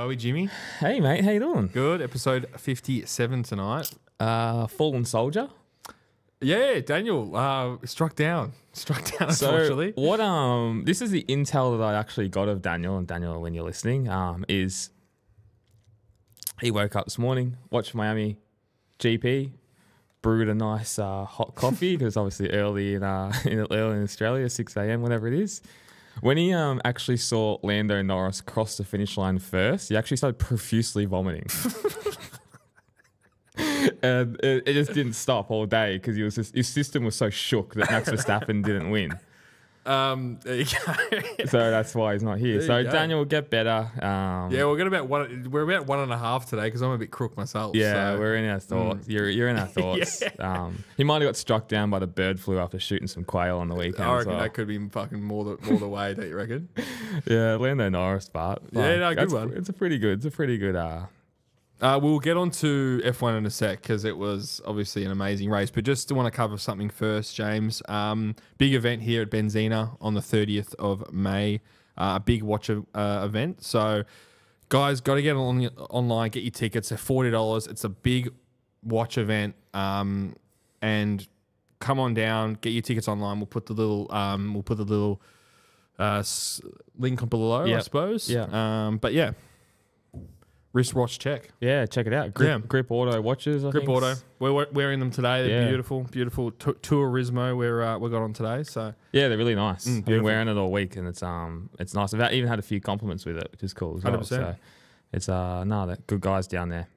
are we, Jimmy? Hey, mate. How you doing? Good. Episode 57 tonight. Fallen Soldier. Yeah, Daniel struck down. Unfortunately. What? This is the intel that I actually got of Daniel. And Daniel, when you're listening, is he woke up this morning, watched Miami GP, brewed a nice hot coffee because obviously early in Australia, 6 a.m. whatever it is. When he actually saw Lando Norris cross the finish line first, he actually started profusely vomiting. And it just didn't stop all day because his system was so shook that Max Verstappen didn't win. There you go. So that's why he's not here. So Daniel will get better. Yeah, we're about 1.5 today because I'm a bit crook myself. Yeah, so. we're in our thoughts. You're in our thoughts. Yeah. He might have got struck down by the bird flu after shooting some quail on the weekend. I reckon that could be fucking more the way, don't you reckon? Yeah, Lando Norris, but yeah, no, good one. It's a pretty good. We'll get on to F1 in a sec because it was obviously an amazing race. But just want to cover something first, James. Big event here at Benzina on the 30th of May. A big watch event. So, guys, got to get online, get your tickets. They're $40. It's a big watch event. And come on down, get your tickets online. We'll put the little link below, I suppose. Yeah. But yeah. Wristwatch check. Yeah, check it out. Grip Auto watches. Grip Auto. We're wearing them today. They're beautiful Turismo we got on today. So yeah, they're really nice. I've been wearing it all week, and it's nice. I've even had a few compliments with it, which is cool as well. 100%. So it's they're good guys down there.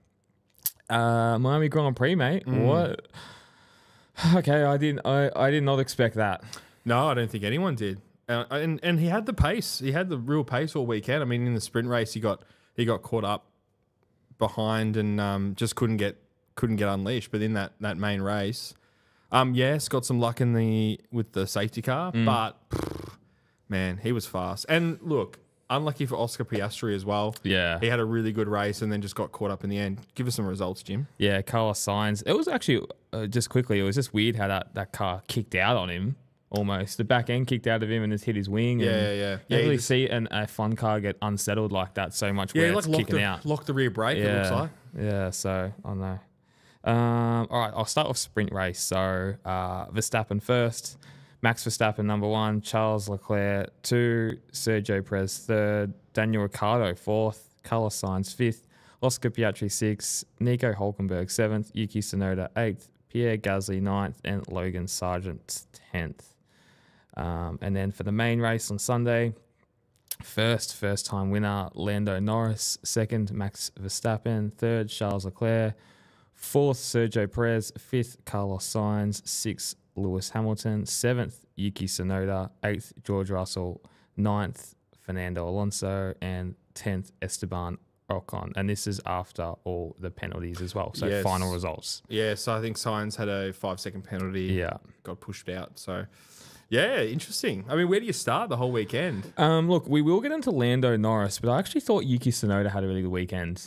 Miami Grand Prix, mate. What? Okay, I did not expect that. No, I don't think anyone did. And he had the pace. He had the real pace all weekend. I mean, in the sprint race, he got caught up behind and just couldn't get unleashed. But in that main race, yes, got some luck with the safety car, but man, he was fast. And look, unlucky for Oscar Piastri as well. Yeah, he had a really good race and then just got caught up in the end. Give us some results, Jim. Yeah, Carlos Sainz. It was actually just quickly. It was just weird how that car kicked out on him. Almost the back end kicked out of him and just hit his wing. Yeah. You really see a fun car get unsettled like that so much. Yeah, where it's kicking out. Lock the rear brake. It looks like. Yeah. So I don't know. All right, I'll start off sprint race. So Verstappen first, Max Verstappen number 1, Charles Leclerc 2, Sergio Perez 3rd, Daniel Ricciardo 4th, Carlos Sainz 5th, Oscar Piastri 6th, Nico Hülkenberg 7th, Yuki Tsunoda 8th, Pierre Gasly 9th, and Logan Sargent 10th. And then for the main race on Sunday, first time winner Lando Norris, 2nd Max Verstappen, 3rd Charles Leclerc, 4th Sergio Perez, 5th Carlos Sainz, 6th Lewis Hamilton, 7th Yuki Tsunoda, 8th George Russell, 9th Fernando Alonso, and 10th Esteban Ocon. And this is after all the penalties as well. So final results. Yeah, so I think Sainz had a 5-second penalty. Yeah. Got pushed out. So yeah, interesting. I mean, where do you start the whole weekend? Look, we will get into Lando Norris, but I actually thought Yuki Tsunoda had a really good weekend.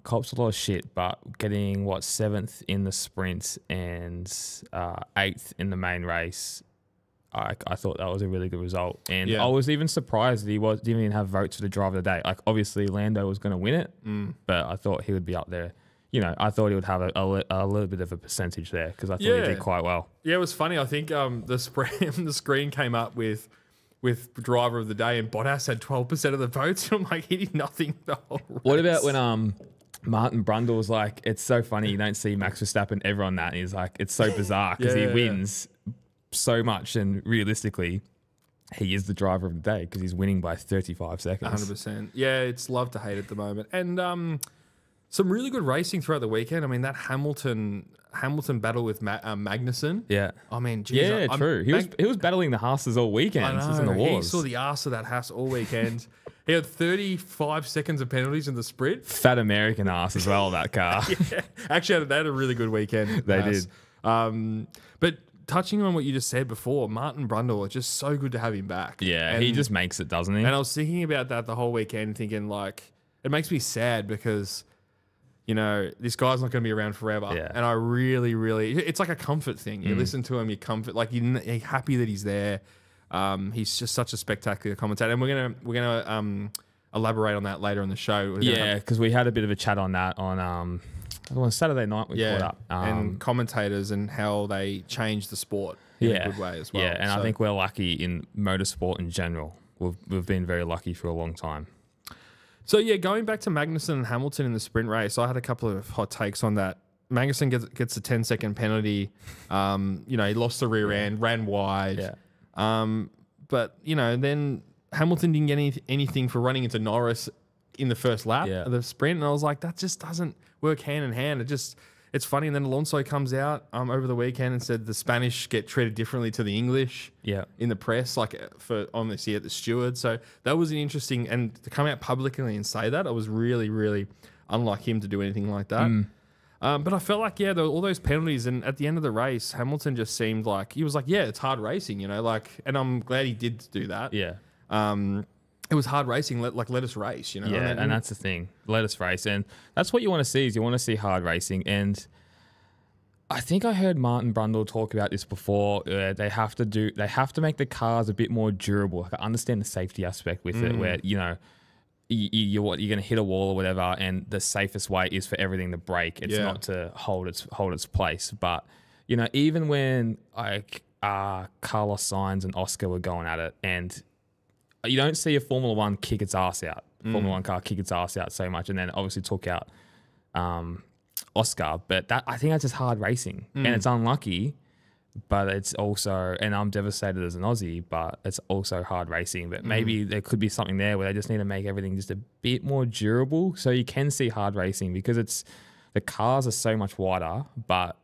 Cops a lot of shit, but getting 7th in the sprint and 8th in the main race, I thought that was a really good result. And I was even surprised that he didn't even have votes for the driver of the day. Like, obviously Lando was going to win it, but I thought he would be up there. You know, I thought he would have a little bit of a percentage there because I thought he did quite well. Yeah, it was funny. I think the screen came up with driver of the day, and Bottas had 12% of the votes. I'm like, he did nothing the whole race. What about when Martin Brundle was like, it's so funny you don't see Max Verstappen ever on that. And he's like, it's so bizarre because he wins so much, and realistically, he is the driver of the day because he's winning by 35 seconds. 100%. Yeah, it's love to hate at the moment, and some really good racing throughout the weekend. I mean, that Hamilton battle with Magnussen. Yeah. I mean, geez, true. He was battling the Haas's all weekend. I know. In the wars. He saw the arse of that Haas all weekend. He had 35 seconds of penalties in the sprint. Fat American ass as well, that car. Yeah. Actually, they had a really good weekend. They did. But touching on what you just said before, Martin Brundle, it's just so good to have him back. Yeah, he just makes it, doesn't he? And I was thinking about that the whole weekend, thinking like, it makes me sad because, you know, this guy's not going to be around forever. Yeah. And I really, it's like a comfort thing. You listen to him, you comfort, like you're happy that he's there. He's just such a spectacular commentator. And we're gonna elaborate on that later in the show. Yeah, because we had a bit of a chat on that on Saturday night. We caught up and commentators and how they changed the sport in a good way as well. Yeah, and I think we're lucky in motorsport in general. We've been very lucky for a long time. So yeah, going back to Magnussen and Hamilton in the sprint race, I had a couple of hot takes on that. Magnussen gets a 10-second penalty. He lost the rear end, ran wide. Yeah. But then Hamilton didn't get anything for running into Norris in the first lap of the sprint, and I was like, that just doesn't work hand in hand. It's funny. And then Alonso comes out over the weekend and said the Spanish get treated differently to the English in the press, like on this year at the steward. So that was an interesting, and to come out publicly and say that, it was really, really unlike him to do anything like that. But I felt like, there were all those penalties, and at the end of the race, Hamilton just seemed like, he was like, it's hard racing, and I'm glad he did do that. Yeah. It was hard racing. Let us race, Yeah, and that's the thing. Let us race, and that's what you want to see. Is you want to see hard racing, and I think I heard Martin Brundle talk about this before. They have to make the cars a bit more durable. Like, I understand the safety aspect with it, where you're going to hit a wall or whatever, and the safest way is for everything to break. It's not to hold its place. But even when Carlos Sainz and Oscar were going at it, and you don't see a Formula One kick its ass out. Formula One car kick its ass out so much, and then obviously took out Oscar. But I think that's just hard racing, and it's unlucky. But it's also, and I'm devastated as an Aussie, but it's also hard racing. But maybe there could be something there where they just need to make everything just a bit more durable, so you can see hard racing, because the cars are so much wider. But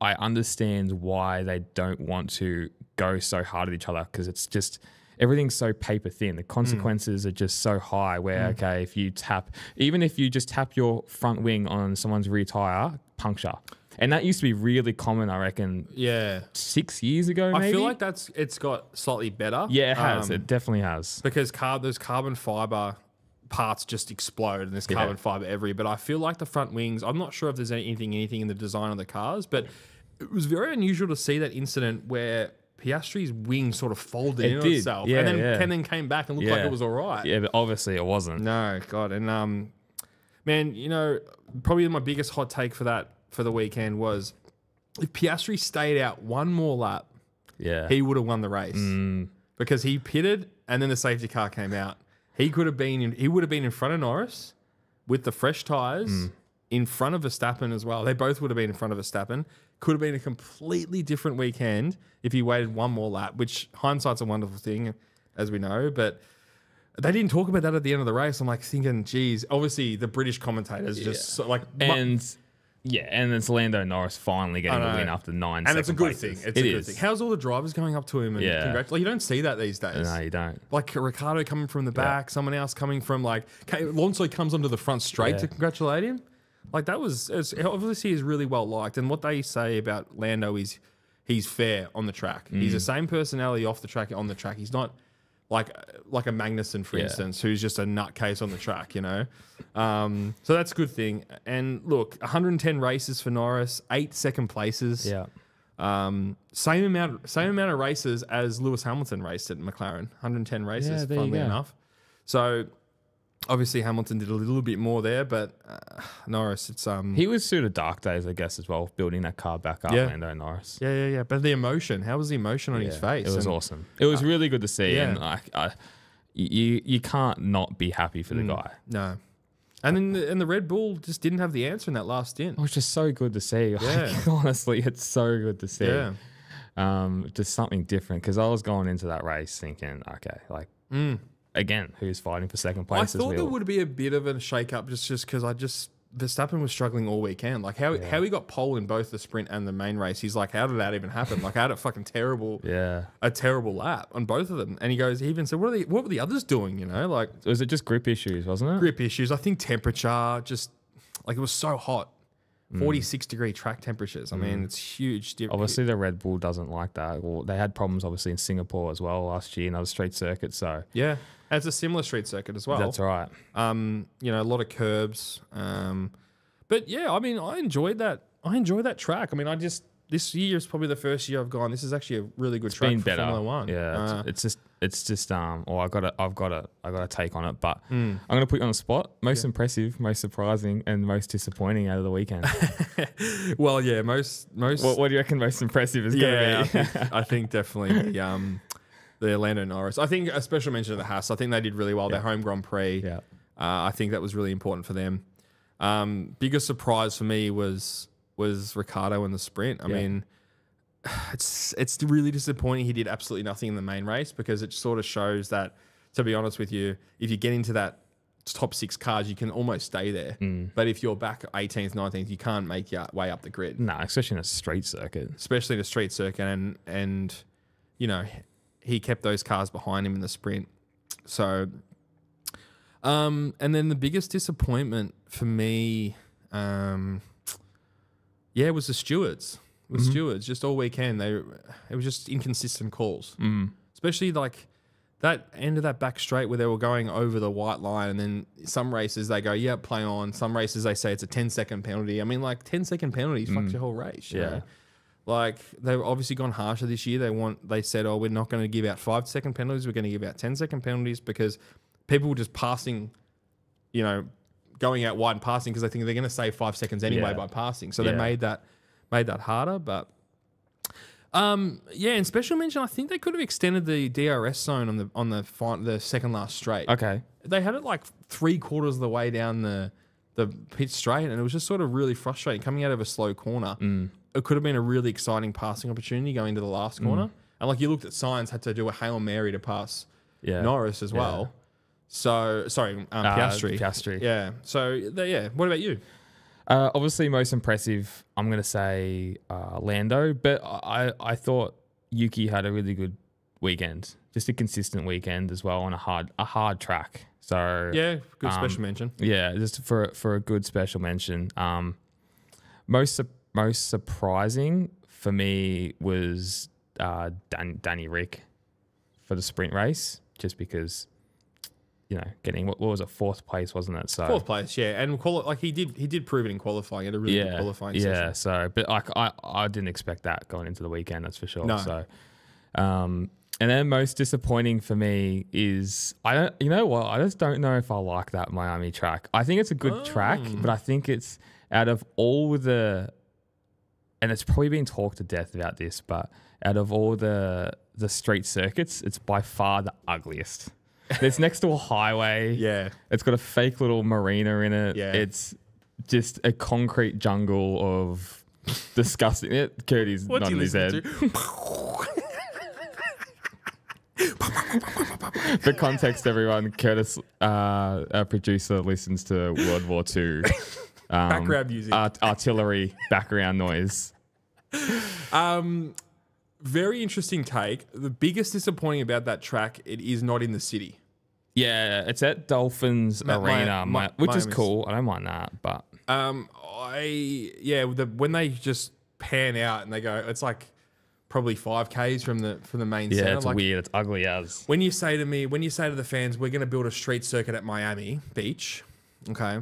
I understand why they don't want to go so hard at each other, because it's just, everything's so paper thin. The consequences are just so high where, if you just tap your front wing on someone's rear tire, puncture. And that used to be really common, I reckon. Yeah. 6 years ago, maybe? I feel like it's got slightly better. Yeah, it has. It definitely has. Because those carbon fiber parts just explode, and there's carbon fiber everywhere. But I feel like the front wings, I'm not sure if there's anything in the design of the cars, but it was very unusual to see that incident where Piastri's wing sort of folded in on itself, and then came back and looked like it was all right. Yeah, but obviously it wasn't. No, God. And, man, probably my biggest hot take for the weekend was, if Piastri stayed out one more lap, he would have won the race. Because he pitted and then the safety car came out. He would have been in front of Norris with the fresh tyres, in front of Verstappen as well. They both would have been in front of Verstappen. Could have been a completely different weekend if he waited one more lap, which hindsight's a wonderful thing, as we know. But they didn't talk about that at the end of the race. I'm like thinking, geez, obviously the British commentators just and it's Lando Norris finally getting the win after 9 seconds. And it's a good thing. It's a good thing. How's all the drivers going up to him and congratulate? Like, you don't see that these days. No, you don't. Like Ricardo coming from the back, someone else coming from Alonso comes onto the front straight to congratulate him. Like, obviously he's really well liked. And what they say about Lando is he's fair on the track. He's the same personality off the track, on the track. He's not like a Magnussen, for instance, who's just a nutcase on the track, So that's a good thing. And look, 110 races for Norris, 8 second places. Yeah. Same amount of races as Lewis Hamilton raced at McLaren. 110 races, funnily enough. So obviously Hamilton did a little bit more there, but Norris, it's he was suited dark days, I guess, as well, building that car back up. Lando Norris. Yeah. But the emotion, how was the emotion on his face? It was awesome. It was really good to see, and you can't not be happy for the guy. No. And then the Red Bull just didn't have the answer in that last stint. It was just so good to see. Like, honestly, it's so good to see. Yeah. Just something different, because I was going into that race thinking, okay, again, who's fighting for second place? I thought there would be a bit of a shake-up just because Verstappen was struggling all weekend. Like, how he got pole in both the sprint and the main race, he's like, how did that even happen? Like, I had a fucking terrible lap on both of them. And he even said, what were the others doing, Like, was it just grip issues, wasn't it? Grip issues. I think temperature, just, like, it was so hot. 46-degree track temperatures. I mean, it's huge. Obviously, the Red Bull doesn't like that. Well, they had problems, obviously, in Singapore as well last year, another street circuit. So yeah, it's a similar street circuit as well. That's right. A lot of curbs. But yeah, I mean, I enjoyed that. I enjoyed that track. I mean, this year is probably the first year I've gone, this is actually a really good track been for better. Formula One. Yeah, it's just or I got a take on it, but I'm gonna put you on the spot. Most impressive, most surprising, and most disappointing out of the weekend. Well, yeah, most. What do you reckon most impressive is gonna be? I think definitely the Lando Norris. I think a special mention to the Haas. I think they did really well. Their home Grand Prix. Yeah. I think that was really important for them. Biggest surprise for me was Ricciardo in the sprint. I mean, it's really disappointing he did absolutely nothing in the main race, because it sort of shows that, to be honest with you, if you get into that top 6 cars, you can almost stay there. But if you're back 18th, 19th, you can't make your way up the grid. No, especially in a street circuit. Especially in a street circuit, and you know, he kept those cars behind him in the sprint. So, and then the biggest disappointment for me, was the stewards. Stewards just all weekend. It was just inconsistent calls, especially like that end of that back straight where they were going over the white line, and then some races they go, yeah, play on. Some races they say it's a 10-second penalty. I mean, like 10-second penalties fucks your whole race. You know? Like they've obviously gone harsher this year. They said, oh, we're not going to give out 5-second penalties. We're going to give out 10-second penalties, because people were just passing, you know, going out wide and passing because they think they're going to save 5 seconds anyway by passing. So they made that harder. But and special mention, I think they could have extended the DRS zone on the second last straight. Okay. They had it like 3/4 of the way down the pit straight, and it was just sort of really frustrating coming out of a slow corner. It could have been a really exciting passing opportunity going to the last corner. And like you looked at Sainz had to do a Hail Mary to pass Norris as well. So, sorry, Piastri. Piastri. Yeah. So, what about you? Obviously, most impressive, I'm going to say Lando, but I thought Yuki had a really good weekend. Just a consistent weekend as well on a hard track. So yeah, good special mention. Yeah, just for a good special mention. Most surprising for me was Danny Rick for the sprint race, just because, you know, getting what was it, 4th place, wasn't it? So 4th place, yeah, and he did prove it in qualifying. He had a really good qualifying session. Yeah, so but like I didn't expect that going into the weekend, that's for sure. No. So, and then most disappointing for me is you know what? I just don't know if I like that Miami track. I think it's a good track, but I think it's out of all and it's probably been talked to death about this, but out of all the street circuits, it's by far the ugliest. It's next to a highway. Yeah. It's got a fake little marina in it. Yeah. It's just a concrete jungle of disgusting. Cody's nodding his head. For context, everyone, Curtis, our producer, listens to World War II. Background music. Artillery background noise. Very interesting take. The biggest disappointing about that track, it is not in the city. Yeah, it's at Dolphins Arena, which is cool. I don't mind that, but when they just pan out and they go, it's like probably 5Ks from the main center. Yeah, it's like, weird. It's ugly as. When you say to the fans, we're going to build a street circuit at Miami Beach, okay,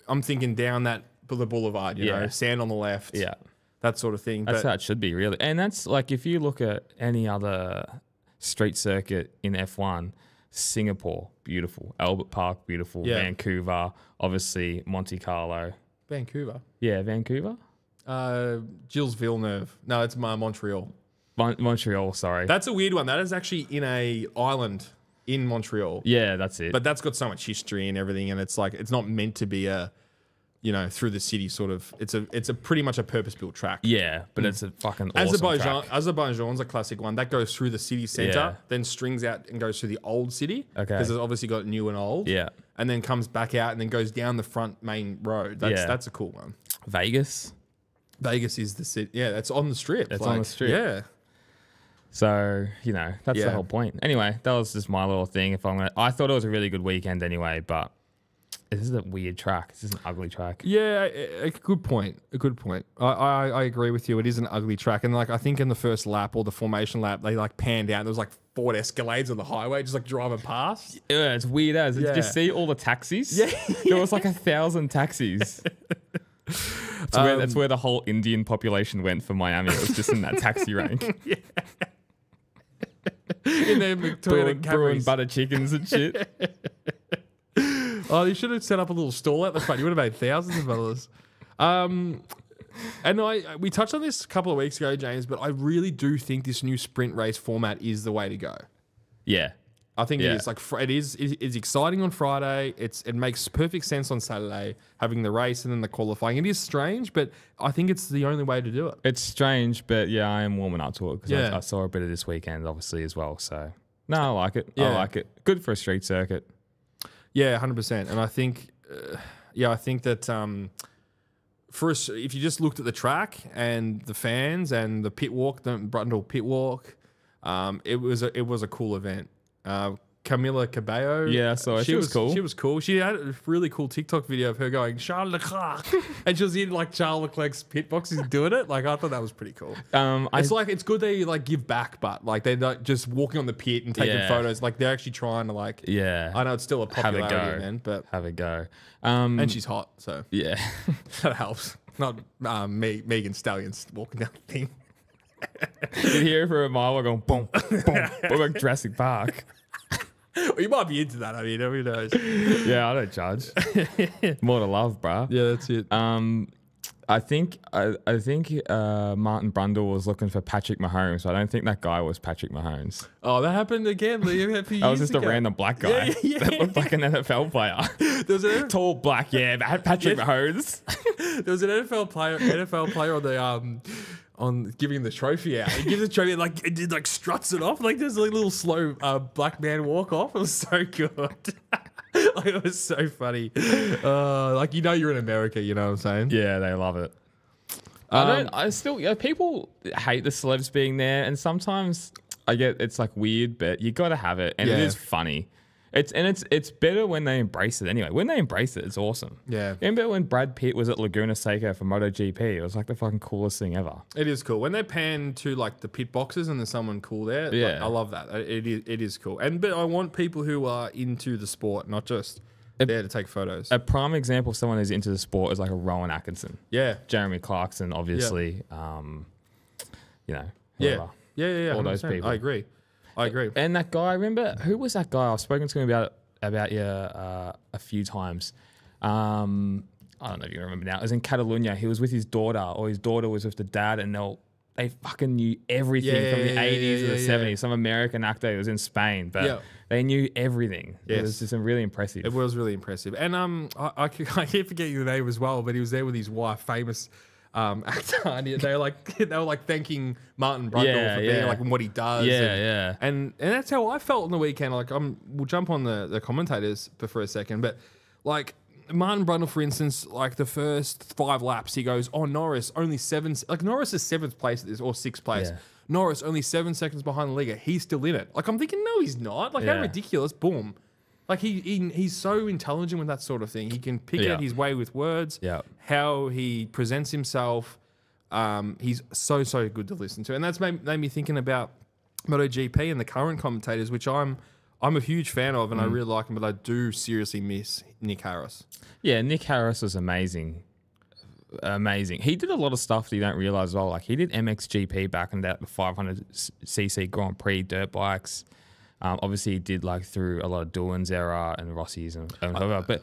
I'm thinking down the boulevard, you know, sand on the left. Yeah. That sort of thing. That's how it should be, really. And that's like, if you look at any other street circuit in F1, Singapore, beautiful. Albert Park, beautiful. Yeah. Vancouver, obviously Monte Carlo. Vancouver? Yeah, Vancouver. Gilles Villeneuve. No, it's Montreal. Montreal, sorry. That's a weird one. That is actually in a island in Montreal. Yeah, that's it. But that's got so much history and everything, and it's like, it's not meant to be a, you know, through the city sort of. It's a pretty much a purpose-built track. Yeah, but it's a fucking awesome track. Azerbaijan's a classic one. That goes through the city centre, then strings out and goes through the old city. Okay. Because it's obviously got new and old. Yeah. And then comes back out and then goes down the front main road. That's a cool one. Vegas is the city. Yeah, that's on the strip. It's on the strip. Yeah. So, you know, that's the whole point. Anyway, that was just my little thing. I thought it was a really good weekend anyway, but this is a weird track. This is an ugly track. Yeah, a good point. I agree with you. It is an ugly track. And like, I think in the first lap or the formation lap, they like panned out. There was like 4 Escalades on the highway, just like driving past. Yeah, it's weird as. Did you see all the taxis? Yeah. There was like 1,000 taxis. That's where the whole Indian population went for Miami. It was just in that taxi rank. Yeah. In their Victorian brewing Camrys. butter chickens and shit. Oh, you should have set up a little stall at the front. You would have made thousands of dollars. And we touched on this a couple of weeks ago, James, but I really do think this new sprint race format is the way to go. Yeah. I think it is. Like it's exciting on Friday. It makes perfect sense on Saturday, having the race and then the qualifying. It is strange, but I think it's the only way to do it. It's strange, but yeah, I am warming up to it because Yeah. I saw a bit of this weekend, obviously, as well. So, no, I like it. Yeah. I like it. Good for a street circuit. Yeah, 100%. And I think, I think that for us, if you just looked at the track and the fans and the pit walk, the Brundle pit walk, it was a cool event. Camila Cabello. Yeah, so she was cool. She was cool. She had a really cool TikTok video of her going Charles Leclerc, and she was in like Charles Leclerc's pit boxes doing it. Like I thought that was pretty cool. It's good they like give back, but like they're not just walking on the pit and taking photos. Like they're actually trying to like. Yeah. I know it's still a popularity event, but have a go. and she's hot, so Yeah. that helps. Not Megan Stallions walking down the thing. You hear for a mile going boom, boom, boom, like Jurassic Park. Well, you might be into that. I mean, who knows? Yeah, I don't judge. More to love, bruh. Yeah, that's it. I think Martin Brundle was looking for Patrick Mahomes, so I don't think that guy was Patrick Mahomes. Oh, that happened again. That was just a random black guy that looked like an NFL player. There was an Tall, black, Patrick Mahomes. There was an NFL player on the on giving the trophy out. He gives the trophy like it did like struts it off. Like there's a little slow black man walk off. It was so good. Like it was so funny. Like you're in America, you know what I'm saying? Yeah, they love it. People hate the celebs being there, and sometimes I get it's like weird, but you got to have it, and it is funny. It's better when they embrace it anyway. When they embrace it, it's awesome. Yeah. Remember when Brad Pitt was at Laguna Seca for MotoGP? It was like the fucking coolest thing ever. It is cool. When they pan to like the pit boxes and there's someone cool there, like, I love that. It is cool. But I want people who are into the sport, not just there to take photos. A prime example of someone who's into the sport is like a Rowan Atkinson. Yeah. Jeremy Clarkson, obviously. Yeah. All those 100%. people. I agree. And that guy, remember, who was that guy? I've spoken to him about you a few times. I don't know if you remember now. It was in Catalonia. He was with his daughter, or his daughter was with the dad, and they fucking knew everything from the 80s to the 70s. Some American actor who was in Spain, but they knew everything. Yes. It was just really impressive. It was really impressive. And I keep forgetting the name as well, but he was there with his wife, famous actor. And they were like thanking Martin Brundle for being like what he does. And that's how I felt on the weekend. Like we'll jump on the commentators for a second, but like Martin Brundle, for instance, like the first 5 laps, he goes, "Oh, Norris only 7. Like Norris is 7th place at this, or 6th place. Yeah. Norris only 7 seconds behind the leader. He's still in it." Like I'm thinking, no, he's not. Like how ridiculous. Boom. Like he's so intelligent with that sort of thing. He can pick out his way with words. Yeah. How he presents himself. He's so good to listen to, and that's made me thinking about MotoGP and the current commentators, which I'm a huge fan of, and I really like him, but I do seriously miss Nick Harris. Yeah, Nick Harris was amazing. He did a lot of stuff that you don't realize as well. Like he did MXGP back in the 500cc Grand Prix dirt bikes. Obviously, he did like through a lot of Doohan's era and Rossi's and whatever. But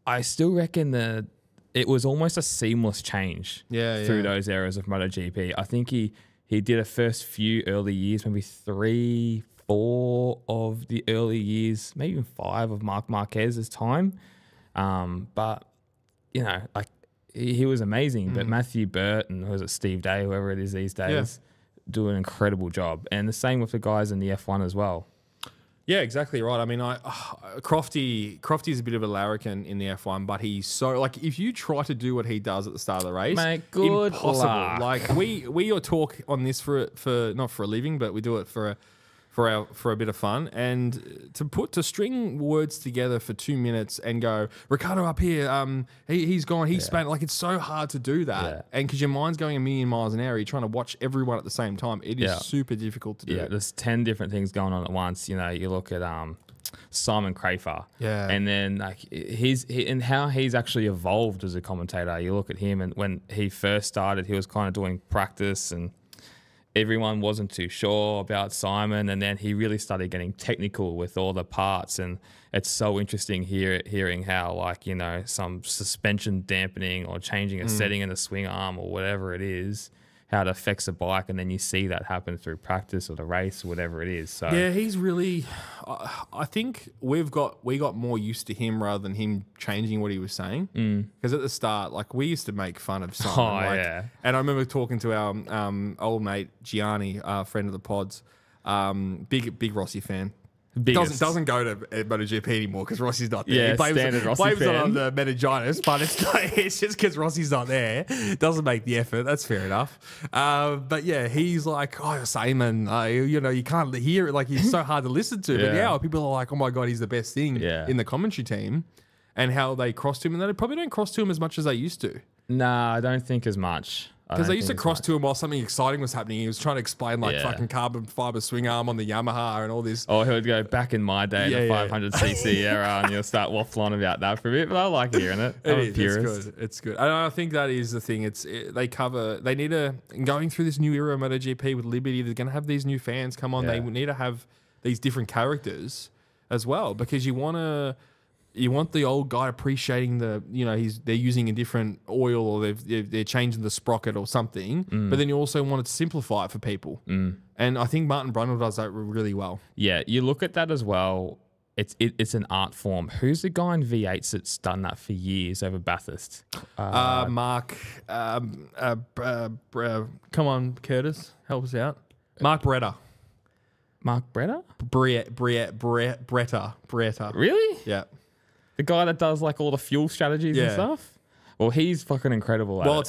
I still reckon that it was almost a seamless change through those eras of MotoGP. I think he did a first few early years, maybe 3, 4 of the early years, maybe even 5 of Marc Marquez's time. But like he was amazing. But Matthew Burt and was it Steve Day, whoever it is these days. Do an incredible job, and the same with the guys in the F1 as well. Yeah, exactly right. I mean, Crofty's a bit of a larrikin in the F1, but he's so like if you try to do what he does at the start of the race, mate, good impossible. luck. Like we talk on this for not for a living, but we do it for a bit of fun, and to string words together for 2 minutes and go Ricardo up here, he's gone, he's spent, like it's so hard to do that, and because your mind's going a million miles an hour, you're trying to watch everyone at the same time. It is super difficult to do. There's 10 different things going on at once. You look at Simon Crafer. Yeah. And then like and how he's actually evolved as a commentator. You look at him, and when he first started, he was kind of doing practice, and everyone wasn't too sure about Simon, and then he really started getting technical with all the parts, and it's so interesting hearing how, like, you know, some suspension dampening or changing a setting in the swing arm or whatever it is, how it affects a bike, and then you see that happen through practice or the race or whatever it is. So yeah, he's really. I think we got more used to him rather than him changing what he was saying. Because at the start, like, we used to make fun of Simon. Yeah. And I remember talking to our old mate Gianni, friend of the pods, big Rossi fan. Doesn't go to MotoGP anymore because Rossi's not there. Yeah, he blames standard Rossi it fan. on the meningitis, but it's just because Rossi's not there. Doesn't make the effort. That's fair enough. But yeah, he's like, oh, Simon, you know, you can't hear it. Like, he's so hard to listen to. But yeah, people are like, oh my God, he's the best thing in the commentary team. And how they cross to him. And they probably don't cross to him as much as they used to. Nah, I don't think as much. Because they used to cross to him while something exciting was happening. He was trying to explain, like, fucking carbon fiber swing arm on the Yamaha and all this. Or he would go, back in my day, the 500cc era, and you'll start waffling about that for a bit. But I like hearing it. It's good. It's good. And I think that is the thing. They need to, going through this new era of MotoGP with Liberty, they're going to have these new fans come on. They need to have these different characters as well, because you want the old guy appreciating they're using a different oil, or they're changing the sprocket or something. But then you also want to simplify it for people. And I think Martin Brundle does that really well. Yeah, you look at that as well. It's an art form. Who's the guy in V8s that's done that for years over Bathurst? Mark. Come on, Curtis, help us out. Mark Bretta. Mark Bretta? Bretta. Really? Yeah. The guy that does like all the fuel strategies and stuff? Well, he's fucking incredible at it. I'll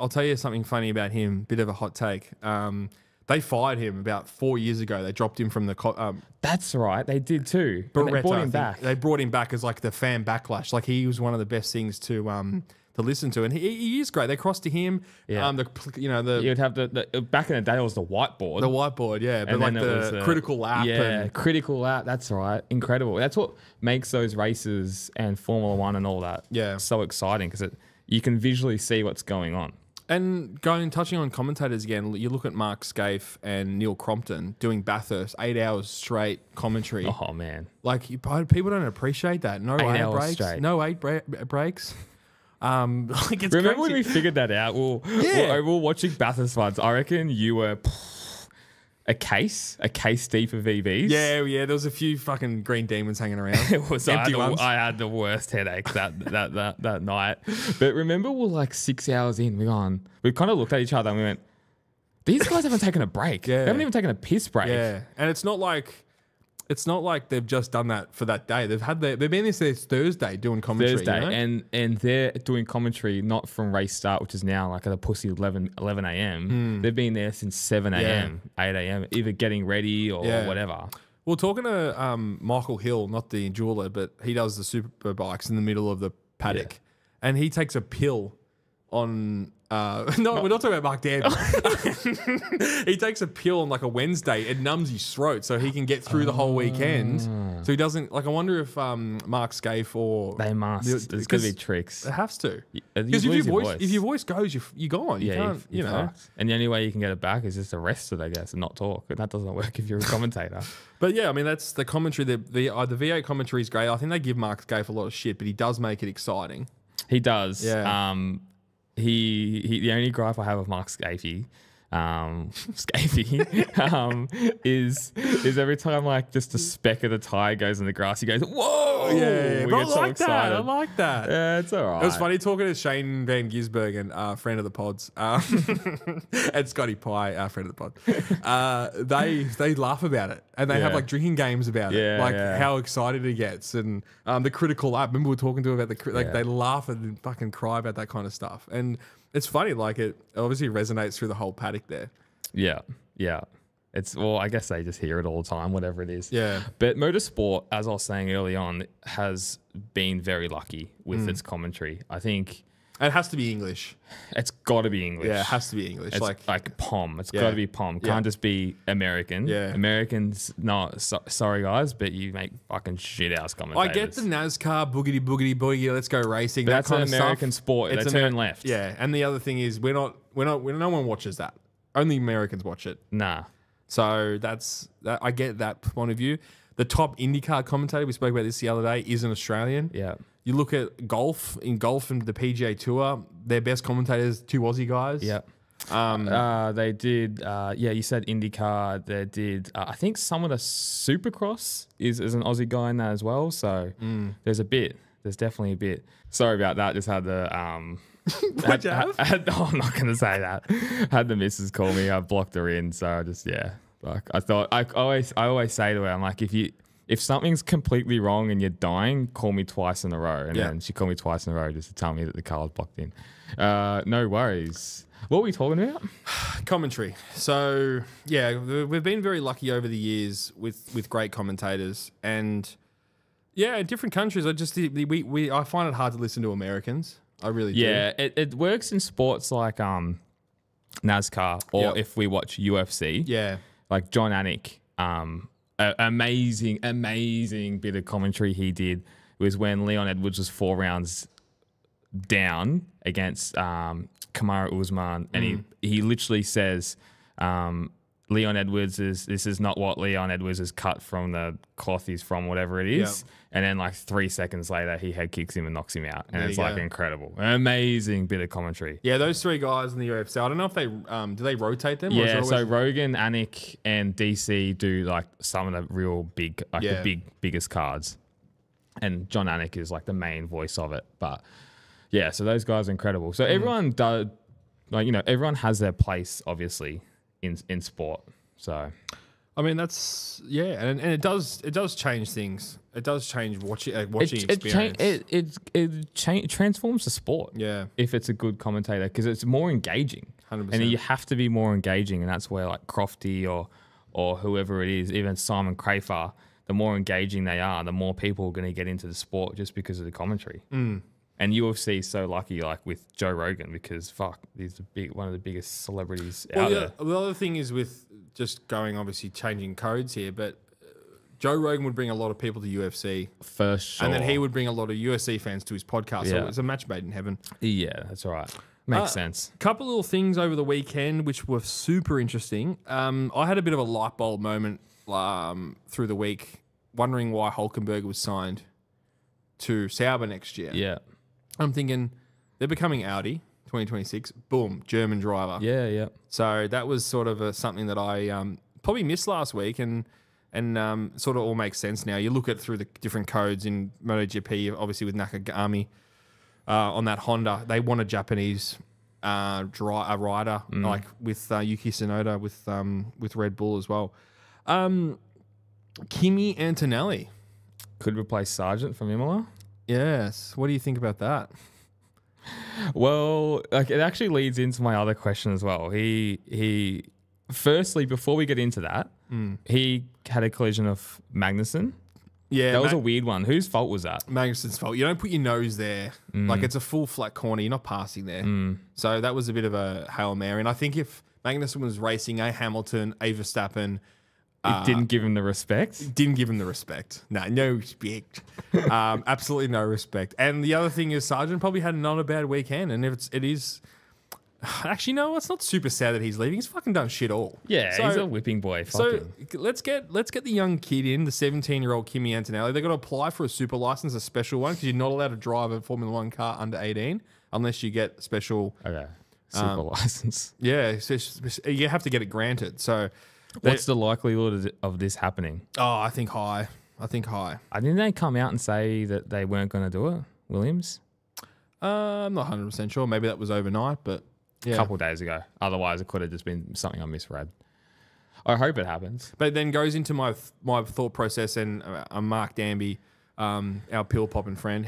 tell you something funny about him. Bit of a hot take. They fired him about 4 years ago. They dropped him from the... That's right. They did too. But they brought him back. They brought him back as like the fan backlash. Like, he was one of the best things to listen to. And he is great. They crossed to him. Yeah. You'd have back in the day, it was the whiteboard. The whiteboard, yeah. But like the critical lap. Yeah, critical lap. That's right. Incredible. That's what makes those races and Formula One and all that so exciting, because you can visually see what's going on. And touching on commentators again, you look at Mark Scaife and Neil Crompton doing Bathurst, 8 hours straight commentary. Oh, man. Like, people don't appreciate that. No 8 breaks. Straight. No breaks. Like, it's Remember crazy. when we figured that out? We were watching Bathurst once. I reckon you were a case deep of VBs. Yeah. There was a few fucking green demons hanging around. It was empty ones. I had the worst headache that night. But remember, we're like 6 hours in. We kind of looked at each other and we went, these guys haven't taken a break. Yeah. They haven't even taken a piss break. Yeah, and it's not like they've just done that for that day. They've been this Thursday doing commentary. And they're doing commentary not from race start, which is now like at a pussy 11 a.m. They've been there since 7 a.m., 8 a.m., either getting ready or whatever. Well, talking to Michael Hill, not the jeweler, but he does the super bikes in the middle of the paddock, and he takes a pill on... no, we're not talking about Mark Danby. He takes a pill on like a Wednesday. It numbs his throat so he can get through the whole weekend. So he doesn't... Like, I wonder if Mark Scaife or... They must. There's going to be tricks. It has to. Because if your voice goes, you're gone. You can't, you know. And the only way you can get it back is just to rest it, I guess, and not talk. And that doesn't work if you're a commentator. But yeah, I mean, that's the commentary. The V8 commentary is great. I think they give Mark Scaife a lot of shit, but he does make it exciting. He does. Yeah. He the only gripe I have of Mark Scaife, is every time like just a speck of the tire goes in the grass, he goes, whoa! Yeah, we but get so excited. I like that. Yeah, it's all right. It was funny talking to Shane Van Gisbergen, friend of the pods, and Scotty Pye, friend of the pod. They laugh about it, and they have like drinking games about it, like how excited he gets, and the critical lap. Remember we were talking to him about they laugh and fucking cry about that kind of stuff, and it's funny. Like, it obviously resonates through the whole paddock there. Yeah. I guess they just hear it all the time, whatever it is. Yeah. But Motorsport, as I was saying early on, has been very lucky with its commentary. I think And it has to be English. It's got to be English. Yeah, it has to be English. It's like POM. It's got to be POM. Can't just be American. Yeah. Americans, no, sorry guys, but you make fucking shit ass commentators. I get the NASCAR boogity boogity boogie. Let's go racing. But That that's kind an of American stuff. sport. They turn left. Yeah, and the other thing is no one watches that. Only Americans watch it. Nah. So that's that. I get that point of view. The top IndyCar commentator, we spoke about this the other day, is an Australian. Yeah. You look at golf and the PGA Tour, their best commentators, 2 Aussie guys. Yeah. They did, you said IndyCar. They did, I think some of the Supercross is an Aussie guy in that as well. So there's definitely a bit. Sorry about that. Just had the, What'd you have? I'm not going to say that. Had the missus call me. I blocked her in. So I just, like I thought, I always say to her, I'm like, if something's completely wrong and you're dying, call me twice in a row. And then she called me twice in a row just to tell me that the car was blocked in. No worries. What were we talking about? Commentary. So, yeah, we've been very lucky over the years with great commentators. And, yeah, in different countries, I find it hard to listen to Americans. I really do. Yeah, it works in sports like NASCAR or if we watch UFC. Yeah. Like John Anik, amazing bit of commentary he did was when Leon Edwards was 4 rounds down against Kamaru Usman, and he literally says Leon Edwards this is not what Leon Edwards is cut from the cloth he's from, whatever it is. And then like 3 seconds later he head kicks him and knocks him out, and it's like incredible, amazing bit of commentary. Yeah, those 3 guys in the UFC, I don't know if they do they rotate them? Yeah, so Rogan, Anik, and DC do like some of the real big, the biggest cards, and John Anik is like the main voice of it. But yeah, so those guys are incredible. So everyone does, like, everyone has their place, obviously, in sport. So, I mean, that's and it does change things. It does change watching experience. It transforms the sport. Yeah, if it's a good commentator, because it's more engaging. 100%. And you have to be more engaging, and that's where like Crofty or whoever it is, even Simon Crafer, the more engaging they are, the more people are going to get into the sport just because of the commentary. And UFC is so lucky, like with Joe Rogan, because he's one of the biggest celebrities out there. The other thing is with just going, obviously changing codes here, but Joe Rogan would bring a lot of people to UFC. For sure. And then he would bring a lot of UFC fans to his podcast. So it's a match made in heaven. Yeah, that's right. Makes sense. Couple little things over the weekend which were super interesting. I had a bit of a light bulb moment through the week, wondering why Hulkenberg was signed to Sauber next year. Yeah. I'm thinking they're becoming Audi 2026. Boom, German driver. Yeah. So that was sort of something that I probably missed last week, and sort of all makes sense now. You look at through the different codes in MotoGP, obviously with Nakagami on that Honda, they want a Japanese rider, like with Yuki Tsunoda with Red Bull as well. Kimi Antonelli could replace Sargent from Imola. Yes. What do you think about that? Well, like, it actually leads into my other question as well. He firstly, before we get into that, he had a collision of Magnussen. Yeah, that was a weird one. Whose fault was that? Magnussen's fault. You don't put your nose there. Like, it's a full flat corner. You're not passing there. So that was a bit of a Hail Mary. And I think if Magnussen was racing a Hamilton, a Verstappen, it didn't give him the respect? Didn't give him the respect. No respect. Absolutely no respect. And the other thing is Sargent probably had not a bad weekend. And if it is... Actually, no, it's not super sad that he's leaving. He's fucking done shit all. Yeah, he's a whipping boy. Let's get the young kid in, the 17-year-old Kimi Antonelli. They've got to apply for a super license, a special one, because you're not allowed to drive a Formula One car under 18 unless you get special... Okay, super license. Yeah, so you have to get it granted. So... What's the likelihood of this happening? Oh, I think high. Didn't they come out and say that they weren't going to do it, Williams? I'm not 100% sure. Maybe that was overnight, but yeah. A couple of days ago. Otherwise, it could have just been something I misread. I hope it happens. But it then goes into my thought process, and Mark Danby, our pill popping friend,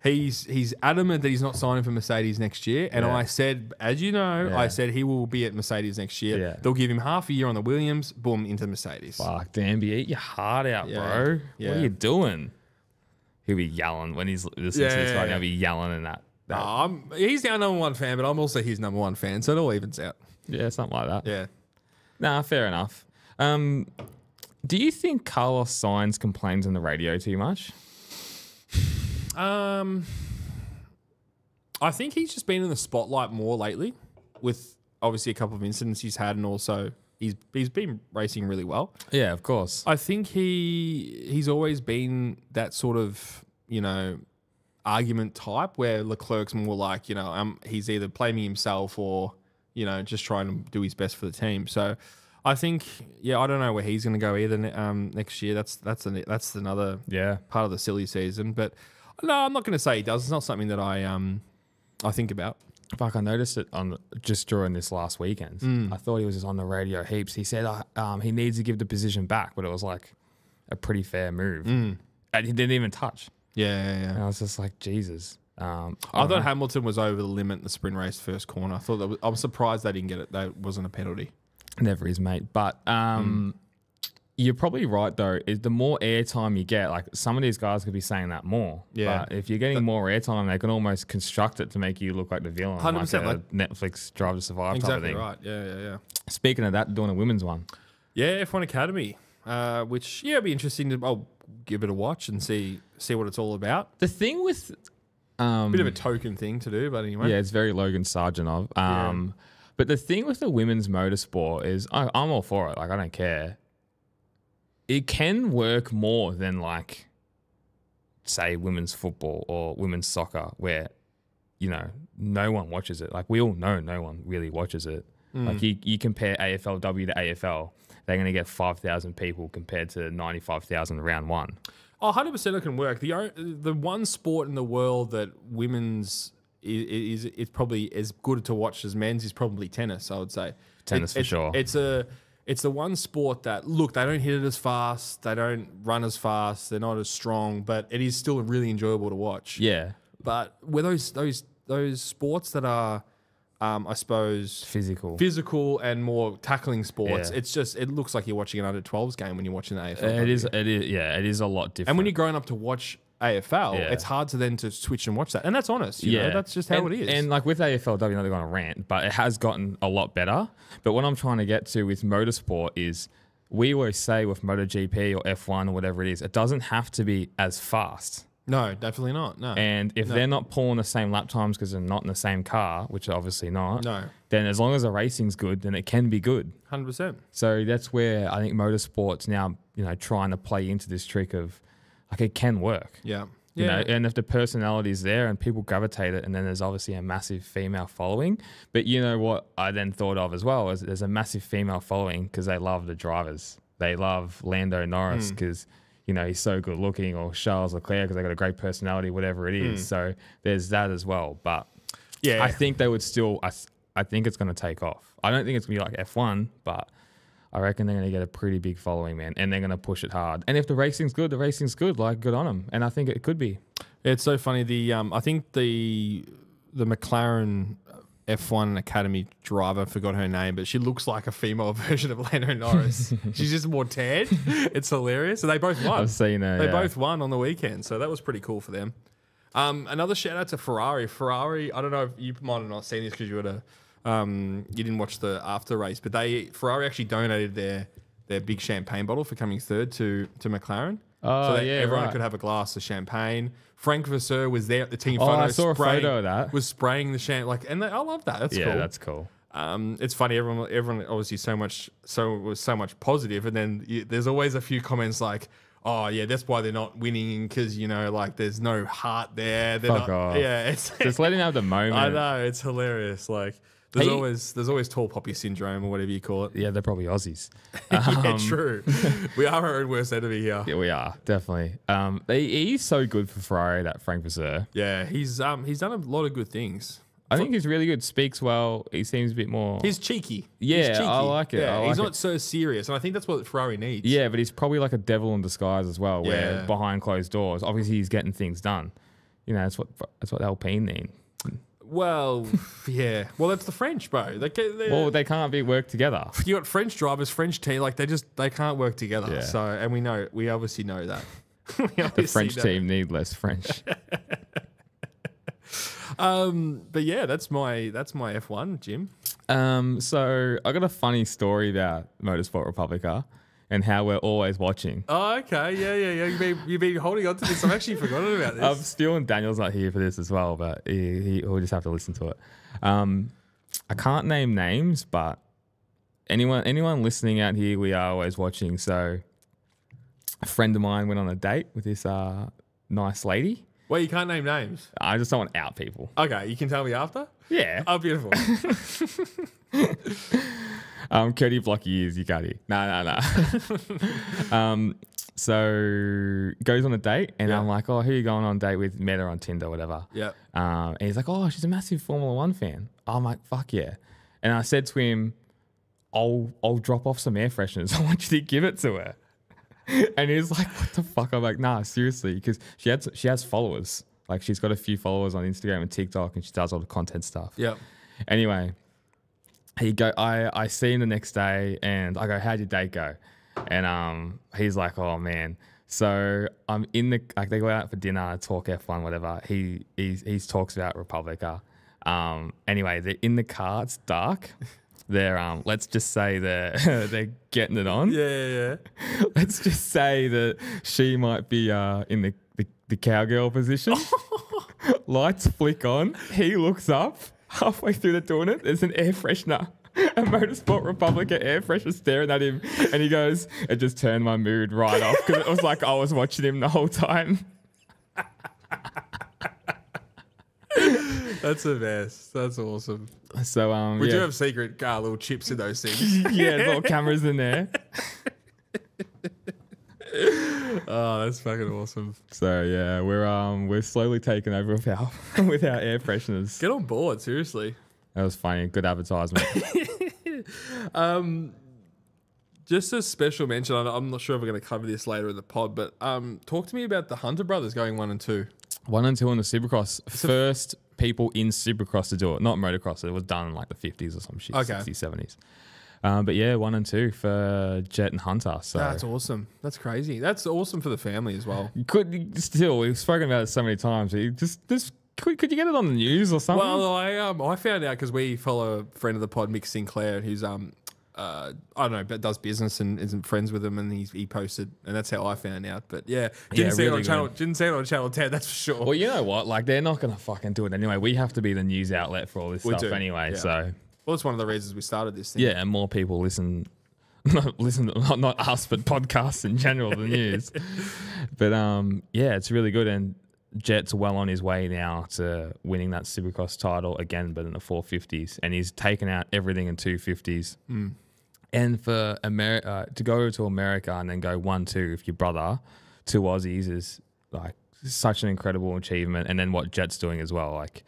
He's adamant that he's not signing for Mercedes next year. And I said, as you know, I said he will be at Mercedes next year. Yeah. They'll give him half a year on the Williams, boom, into Mercedes. Fuck, Danby, eat your heart out, bro. Yeah. What are you doing? He'll be yelling when he's listening to this right now. He'll be yelling in that. He's our number one fan, but I'm also his number one fan, so it all evens out. Yeah, something like that. Yeah. Nah, fair enough. Do you think Carlos Sainz complains on the radio too much? I think he's just been in the spotlight more lately, with obviously a couple of incidents he's had, and also he's been racing really well. Yeah, of course. I think he's always been that sort of, argument type where Leclerc's more like, he's either blaming himself or, just trying to do his best for the team. So I think, I don't know where he's going to go either next year. That's another part of the silly season. But no, I'm not going to say he does. It's not something that I think about. Fuck, I noticed it just during this last weekend. I thought he was just on the radio heaps. He said he needs to give the position back, but it was like a pretty fair move. And he didn't even touch. Yeah. And I was just like, Jesus. I thought Hamilton was over the limit in the sprint race first corner. I thought I'm surprised they didn't get it. That wasn't a penalty. Never is, mate. But you're probably right, though. Is the more airtime you get, like some of these guys could be saying that more. Yeah. But if you're getting more airtime, they can almost construct it to make you look like the villain. 100%, like Netflix Drive to Survive type of thing. Exactly right. Yeah. Speaking of that, doing a women's one. Yeah, F1 Academy, which, it'd be interesting to... I'll give it a watch and see what it's all about. The thing with... bit of a token thing to do, but anyway. Yeah, it's very Logan Sargent of. But the thing with the women's motorsport is I'm all for it. Like, I don't care. It can work more than, like, say, women's football or women's soccer where, no one watches it. Like, we all know no one really watches it. Like, you compare AFLW to AFL, they're going to get 5,000 people compared to 95,000 round one. 100% it can work. The one sport in the world that women's is probably as good to watch as men's is probably tennis, I would say. Tennis for sure. It's the one sport that, look, they don't hit it as fast, they don't run as fast, they're not as strong, but it is still really enjoyable to watch. Yeah. But with those sports that are, I suppose, physical and more tackling sports, it looks like you're watching an under 12s game when you're watching the AFL. It is a lot different. And when you're growing up to watch AFL, it's hard to then to switch and watch that. And that's honest. You know, that's just how it is. And like with AFLW, not going to rant, but it has gotten a lot better. But what I'm trying to get to with motorsport is we always say with MotoGP or F1 or whatever it is, it doesn't have to be as fast. No, definitely not. No. And if they're not pulling the same lap times because they're not in the same car, which they're obviously not, then as long as the racing's good, then it can be good. 100%. So that's where I think motorsport's now, trying to play into this trick of, like, it can work. Yeah. You know, and if the personality is there and people gravitate it, and then there's obviously a massive female following. But you know what I then thought of as well is there's a massive female following because they love the drivers. They love Lando Norris because, he's so good looking, or Charles Leclerc because they got a great personality, whatever it is. So there's that as well. But I think they would still, I think it's going to take off. I don't think it's going to be like F1, but I reckon they're going to get a pretty big following, man, and they're going to push it hard. And if the racing's good, like, good on them. And I think it could be. It's so funny. I think the McLaren F1 Academy driver, forgot her name, but she looks like a female version of Lando Norris. She's just more tan. It's hilarious. And they both won. I've seen her. They both won on the weekend, so that was pretty cool for them. Another shout out to Ferrari. Ferrari, I don't know if you might have not seen this because you didn't watch the after race, but Ferrari actually donated their big champagne bottle for coming third to McLaren. So that everyone could have a glass of champagne. Frank Vasseur was there at the team photo. I saw a photo of that. Was spraying the champagne, I love that. That's cool. Yeah, that's cool. It's funny. Everyone obviously was so much positive, and then there's always a few comments like, "Oh yeah, that's why they're not winning because there's no heart there." Fuck off. Yeah, just let him have the moment. I know, it's hilarious. Like there's always tall poppy syndrome or whatever you call it. Yeah, they're probably Aussies. Yeah, true. We are our own worst enemy here. Yeah, we are definitely. He's so good for Ferrari, that Frank Vasseur. Yeah, he's done a lot of good things. I think he's really good. Speaks well. He seems a bit more. He's cheeky. Yeah, he's cheeky. I like it. Yeah, he's not so serious, and I think that's what Ferrari needs. Yeah, but he's probably like a devil in disguise as well. Where behind closed doors, obviously he's getting things done. That's what Alpine need. Well, yeah. Well, that's the French, bro. They can't work together. You got French drivers, French team, they can't work together. Yeah. So, and we obviously know that. The French team need less French. But yeah, that's my F1, Jim. So I got a funny story about Motorsport Republica and how we're always watching. Oh, okay. Yeah. You've been holding on to this. I've actually forgotten about this. I'm still, and Daniel's not here for this as well, but he'll just have to listen to it. I can't name names, but anyone listening out here, we are always watching. So a friend of mine went on a date with this nice lady. Well, you can't name names. I just don't want to out people. Okay, you can tell me after? Yeah. Oh, beautiful. Cody block your ears, you can't hear. No. So goes on a date, and I'm like, oh, who are you going on a date with? Met her on Tinder, whatever. Yeah. And he's like, oh, she's a massive Formula One fan. I'm like, fuck yeah. And I said to him, I'll drop off some air fresheners. I want you to give it to her. And he's like, what the fuck? I'm like, nah, seriously, because she has followers. Like, she's got a few followers on Instagram and TikTok, and she does all the content stuff. Yeah. Anyway, I see him the next day, and I go, how'd your date go? And he's like, oh man. So I'm in the, like, they go out for dinner, talk F1, whatever. He talks about Republica. Anyway, they're in the car. It's dark. They're let's just say they're getting it on. Yeah. Let's just say that she might be in the cowgirl position. Lights flick on. He looks up. Halfway through the doing it, there's an air freshener, a Motorsport Republica air freshener staring at him, and he goes, "It just turned my mood right off because it was like I was watching him the whole time." That's the best. That's awesome. So we do have secret little chips in those things. Yeah, little cameras in there. Oh, that's fucking awesome. So yeah, we're slowly taking over with our air fresheners. Get on board, seriously. That was funny. Good advertisement. Just a special mention. I'm not sure if we're going to cover this later in the pod, but talk to me about the Hunter brothers going 1 and 2. 1 and 2 in the Supercross. First people in Supercross to do it, not motocross. It was done in like the 50s or some shit, okay. 60s, 70s. But yeah, 1 and 2 for Jet and Hunter. So that's awesome. That's crazy. That's awesome for the family as well. We've spoken about it so many times. Could you get it on the news or something? Well, I found out because we follow a friend of the pod, Mick Sinclair, who's I don't know, but does business and isn't friends with him, and he posted, and that's how I found out. But yeah, didn't see it on Channel 10, that's for sure. Well, you know what? Like, they're not gonna fucking do it anyway. We have to be the news outlet for all this stuff anyway. Yeah. So. Well, it's one of the reasons we started this thing. Yeah, and more people listen, not us, but podcasts in general, the news. But yeah, it's really good, and Jet's well on his way now to winning that Supercross title again, but in the 450s, and he's taken out everything in 250s. Mm. And for to go to America and then go 1-2 with your brother, 2 Aussies, is like such an incredible achievement. And then what Jet's doing as well, like,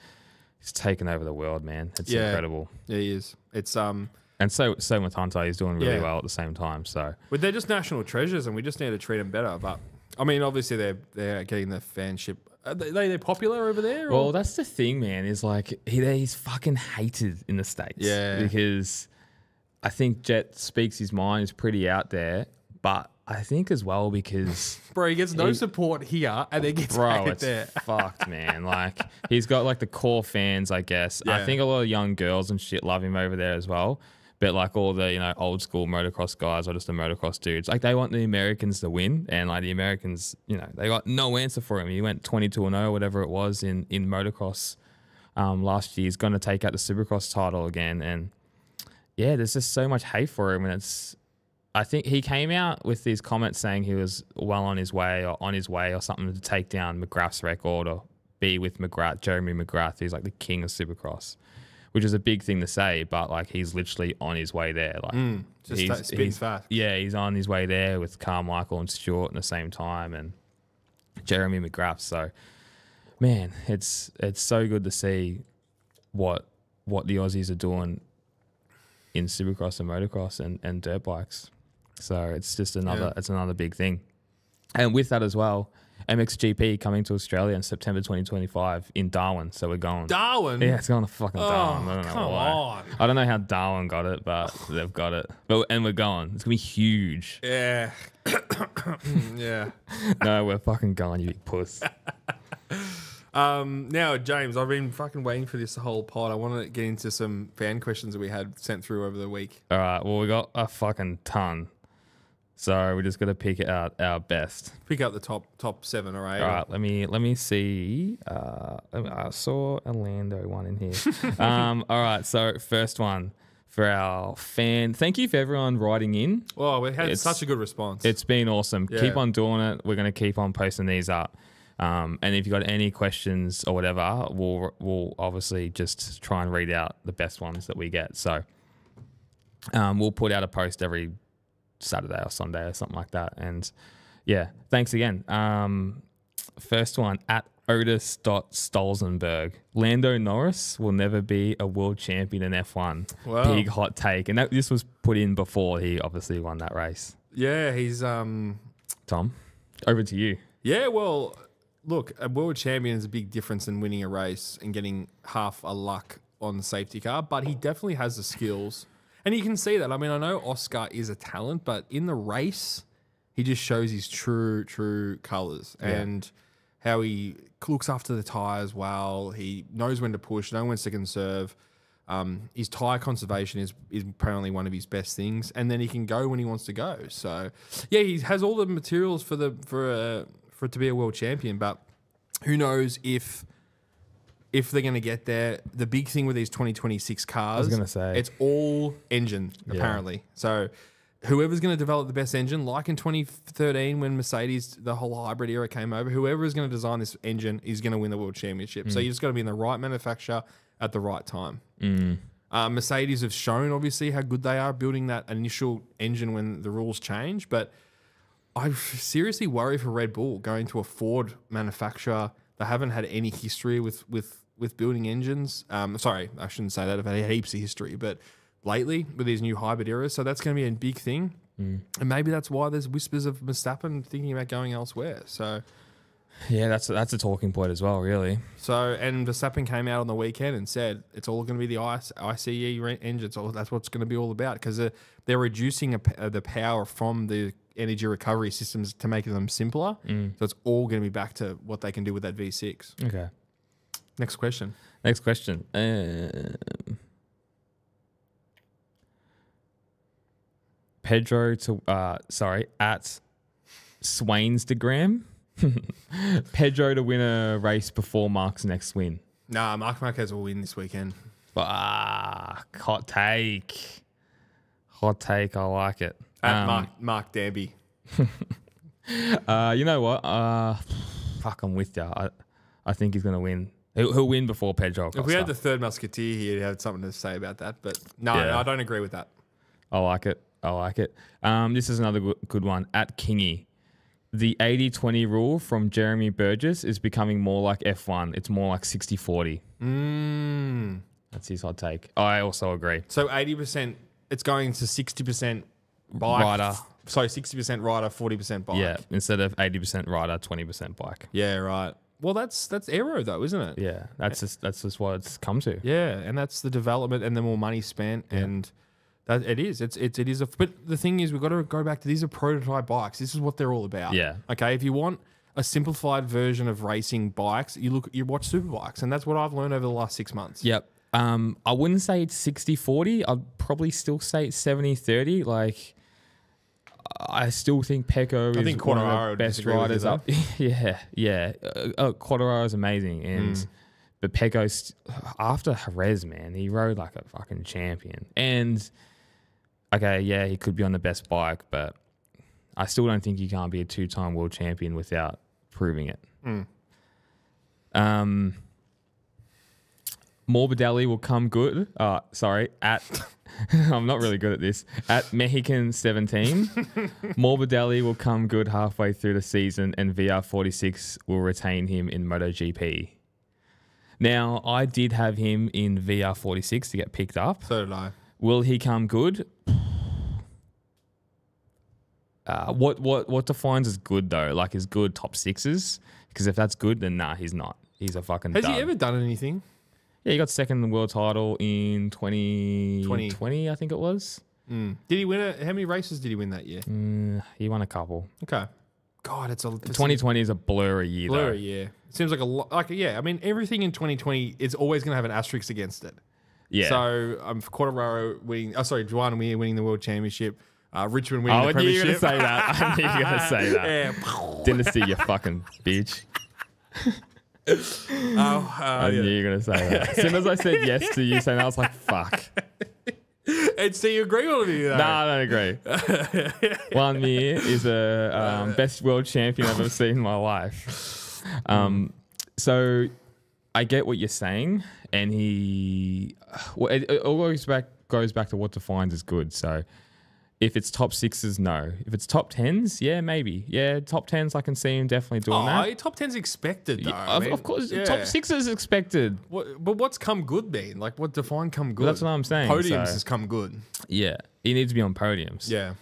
he's taken over the world, man. It's incredible. Yeah, he is. It's and so with Hunter, he's doing really well at the same time. So, but they're just national treasures, and we just need to treat them better. But I mean, obviously they're getting the fanship. Are they popular over there? Well, that's the thing, man. Is like he's fucking hated in the States. Yeah, because I think Jet speaks his mind, is pretty out there, but I think as well because he gets no support here, and then gets hated there. Fucked, man. Like, he's got like the core fans, I guess. Yeah. I think a lot of young girls and shit love him over there as well. But like all the old school motocross guys or just the motocross dudes, like, they want the Americans to win, and like the Americans, they got no answer for him. He went 22-0, whatever it was in motocross last year. He's going to take out the Supercross title again, and yeah, there's just so much hate for him, and I think he came out with these comments saying he was well on his way or something to take down McGrath's record or be with Jeremy McGrath, who's like the king of Supercross, which is a big thing to say, but like, he's literally on his way there. Like, he's fast. Yeah, he's on his way there with Carmichael and Stewart at the same time, and Jeremy McGrath. So, man, it's so good to see what the Aussies are doing in Supercross and motocross and dirt bikes. So it's just another big thing. And with that as well, MXGP coming to Australia in September 2025 in Darwin. So we're going. Darwin? Yeah, it's going to fucking Darwin. I don't know come why. on. I don't know how Darwin got it, but they've got it. And we're going. It's going to be huge. Yeah. Yeah. No, we're fucking going, you big puss. Now, James, I've been fucking waiting for this whole pod. I want to get into some fan questions that we had sent through over the week. All right. Well, we got a fucking ton. So we just got to pick out our best. Pick out the top 7 or 8. All right. Let me see. I saw a Lando one in here. All right. So first one for our fan. Thank you for everyone writing in. Oh, we had such a good response. It's been awesome. Yeah. Keep on doing it. We're going to keep on posting these up. And if you've got any questions or whatever, we'll obviously just try and read out the best ones that we get. So we'll put out a post every Saturday or Sunday or something like that. And yeah, thanks again. First one, at Otis.Stolzenberg. Lando Norris will never be a world champion in F1. Wow. Big hot take. And this was put in before he obviously won that race. Yeah, he's... Tom, over to you. Yeah, well, look, a world champion is a big difference in winning a race and getting half a luck on the safety car, but he definitely has the skills. And you can see that. I mean, I know Oscar is a talent, but in the race, he just shows his true colours and how he looks after the tyres well. He knows when to push, knows when to conserve. His tyre conservation is apparently one of his best things, and then he can go when he wants to go. So, yeah, he has all the materials for it to be a world champion, but who knows if they're going to get there. The big thing with these 2026 cars, I was going to say, it's all engine, apparently. So whoever's going to develop the best engine, like in 2013 when Mercedes, the whole hybrid era came over, whoever is going to design this engine is going to win the world championship. So you just got to be in the right manufacturer at the right time. Mercedes have shown, obviously, how good they are building that initial engine when the rules change, but I seriously worry for Red Bull going to a Ford manufacturer. They haven't had any history with building engines. Sorry, I shouldn't say that. They've had heaps of history, but lately with these new hybrid eras, so that's going to be a big thing. And maybe that's why there's whispers of Verstappen thinking about going elsewhere. So yeah, that's a talking point as well, really. So, and Verstappen came out on the weekend and said it's all going to be the ICE engine. So that's what it's going to be all about, because they're reducing the power from the energy recovery systems to make them simpler. So it's all going to be back to what they can do with that V6. Okay. Next question. Pedro to at Swainsdagram. Pedro to win a race before Mark's next win. Nah, Mark Marquez will win this weekend. Hot take. I like it. At Mark Danby. You know what? Fuck, I'm with you. I think he's going to win. He'll win before Pedro Acosta. If we had the third musketeer here, he'd have something to say about that. But no, I don't agree with that. I like it. This is another good one. At Kingy. The 80-20 rule from Jeremy Burgess is becoming more like F1. It's more like 60-40. That's his hot take. I also agree. So 80%, it's going to 60% bike. Rider. So 60% rider, 40% bike. Yeah, instead of 80% rider, 20% bike. Yeah, right. Well, that's aero though, isn't it? Yeah, that's just what it's come to. Yeah, and that's the development and the more money spent and... That it is. But the thing is, we've got to go back to, these are prototype bikes. This is what they're all about. Yeah. Okay. If you want a simplified version of racing bikes, you watch superbikes, and that's what I've learned over the last 6 months. Yep. I wouldn't say it's 60-40. I'd probably still say it's 70-30. Like, I still think Pecco is one of the best riders up. yeah. Quartararo is amazing, and but Pecco, after Jerez, man, he rode like a fucking champion. And okay, yeah, he could be on the best bike, but I still don't think you can't be a 2-time world champion without proving it. Morbidelli will come good. At I'm not really good at this. At Mexican 17, Morbidelli will come good halfway through the season, and VR46 will retain him in MotoGP. Now, I did have him in VR46 to get picked up. So did I. Will he come good? What defines as good though? Like, is good top 6s? Because if that's good, then nah, he's not. He's a fucking dud. Has he ever done anything? Yeah, he got second in the world title in 2020, I think it was. Did he win how many races did he win that year? He won a couple. Okay. God, it's a 2020 is a blurry year. blurry Though. year. It seems like a lot. Like yeah, I mean everything in 2020 is always going to have an asterisk against it. Yeah. So Quartararo winning. Oh, sorry, Juan Mir winning the world championship. Richmond winning the I knew you premiership. were going to say that. I knew you were going to say that. Yeah. Dynasty, you fucking bitch. I knew you were going to say that. As soon as I said yes to you saying that, I was like, fuck. And so you agree with me though? No, I don't agree. Juan Mir is a best world champion I've ever seen in my life. So I get what you're saying, and it always goes back to what defines as good. So if it's top sixes, no. If it's top tens, yeah, maybe. Yeah, top tens, I can see him definitely doing that. Top 10's expected though. Of course, top sixes expected. But what's come good been? Like what defined come good? Well, that's what I'm saying. Podiums has come good. Yeah, he needs to be on podiums. Yeah.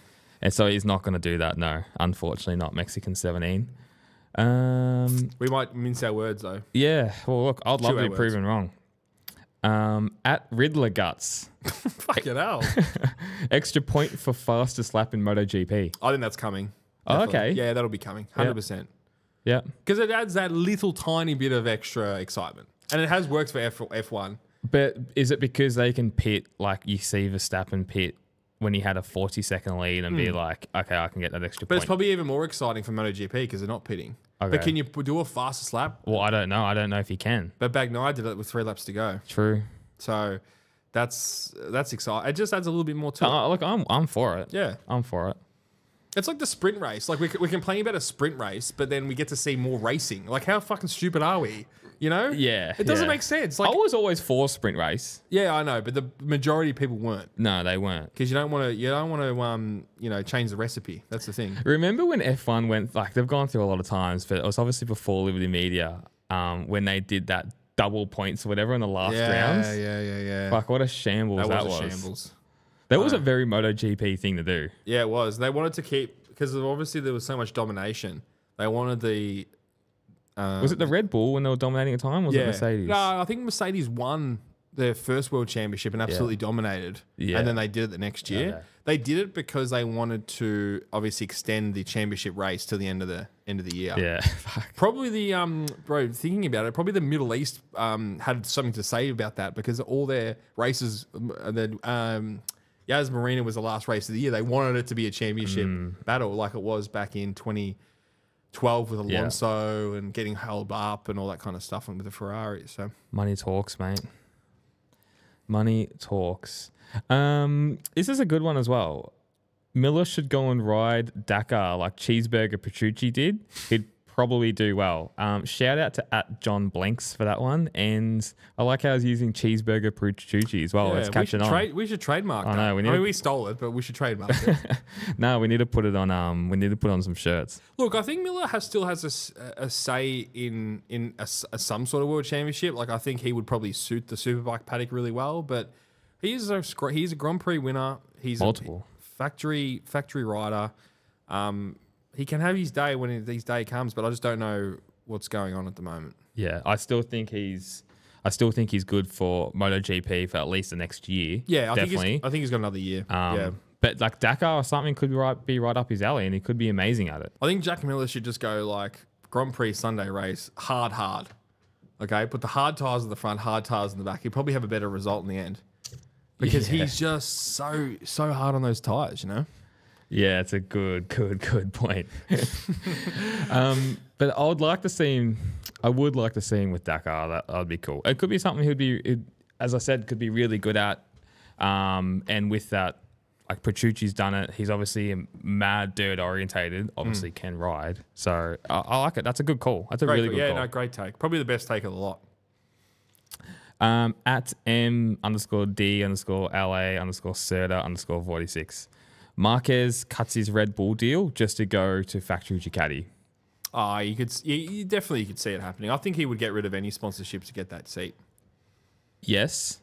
And so he's not going to do that, no. Unfortunately, not Mexican 17. We might mince our words though. Yeah, well, look, I'd love to be words. proven wrong. At Riddler Guts. Fucking hell. Extra point for fastest lap in MotoGP. I think that's coming. Oh, Definitely. okay. Yeah, that'll be coming. 100%. Yeah. Because it adds that little tiny bit of extra excitement. And it has worked for F1. But is it because they can pit, like you see Verstappen pit when he had a 40-second lead and be like, okay, I can get that extra But point? it's probably even more exciting for MotoGP because they're not pitting. Okay. But can you do a fastest lap? Well, I don't know. I don't know if he can. But Bagnaia did it with 3 laps to go. True. So that's exciting. It just adds a little bit more to it. Look, I'm for it. Yeah. I'm for it. It's like the sprint race. Like we're complaining about a sprint race, but then we get to see more racing. Like how fucking stupid are we? You know? Yeah. It doesn't yeah. make sense. Like I was always for sprint race. yeah, I know, but the majority of people weren't No, they weren't. because you don't want to change the recipe. That's the thing. Remember when F1 went, like they've gone through a lot of times, but it was obviously before Liberty Media, when they did that double points or whatever in the last rounds. Yeah. Fuck, what a shambles that was. a shambles. That was a very MotoGP thing to do. Yeah, it was. They wanted to keep because obviously there was so much domination. They wanted the. Was it the Red Bull when they were dominating at time? Or was it Mercedes? No, I think Mercedes won their first world championship and absolutely dominated. Yeah. And then they did it the next year. Okay. They did it because they wanted to obviously extend the championship race to the end of the year. Yeah. Probably the bro, thinking about it, probably the Middle East had something to say about that because all their races, Yas Marina was the last race of the year. They wanted it to be a championship battle like it was back in 2012 with Alonso and getting held up and all that kind of stuff with the Ferrari. So Money talks, mate. Money talks. This is a good one as well. Miller should go and ride Dakar like Cheeseburger Petrucci did. He'd probably do well. Shout out to @John Blanks for that one. And I like how I was using Cheeseburger Petrucci as well. It's catching on. We should trademark that. know, We stole it, but we should trademark it. No, we need to put it on. We need to put on some shirts. Look, I think Miller still has a say in some sort of world championship. Like I think he would probably suit the superbike paddock really well. But he's a Grand Prix winner. He's Multiple. Factory rider. He can have his day when his day comes, but I just don't know what's going on at the moment. Yeah, I still think he's good for MotoGP for at least the next year. Yeah, definitely. I think he's got another year. Yeah. But like Dakar or something could be right up his alley, and he could be amazing at it. I think Jack Miller should just go like Grand Prix Sunday race, hard. Okay, put the hard tires in the front, hard tires in the back. He'll probably have a better result in the end because he's just so hard on those tires, you know? Yeah, it's a good point. But I would like to see him. I would like to see him with Dakar. That would be cool. It could be something as I said, could be really good at. And with that, like Petrucci's done it. He's obviously mad dirt orientated. Obviously can ride. So I like it. That's a good call. That's a really good call. Yeah, no, great take. Probably the best take of the lot. At M_D_LA_Serta_46. Marquez cuts his Red Bull deal just to go to factory Ducati. You definitely could see it happening. I think he would get rid of any sponsorship to get that seat. Yes.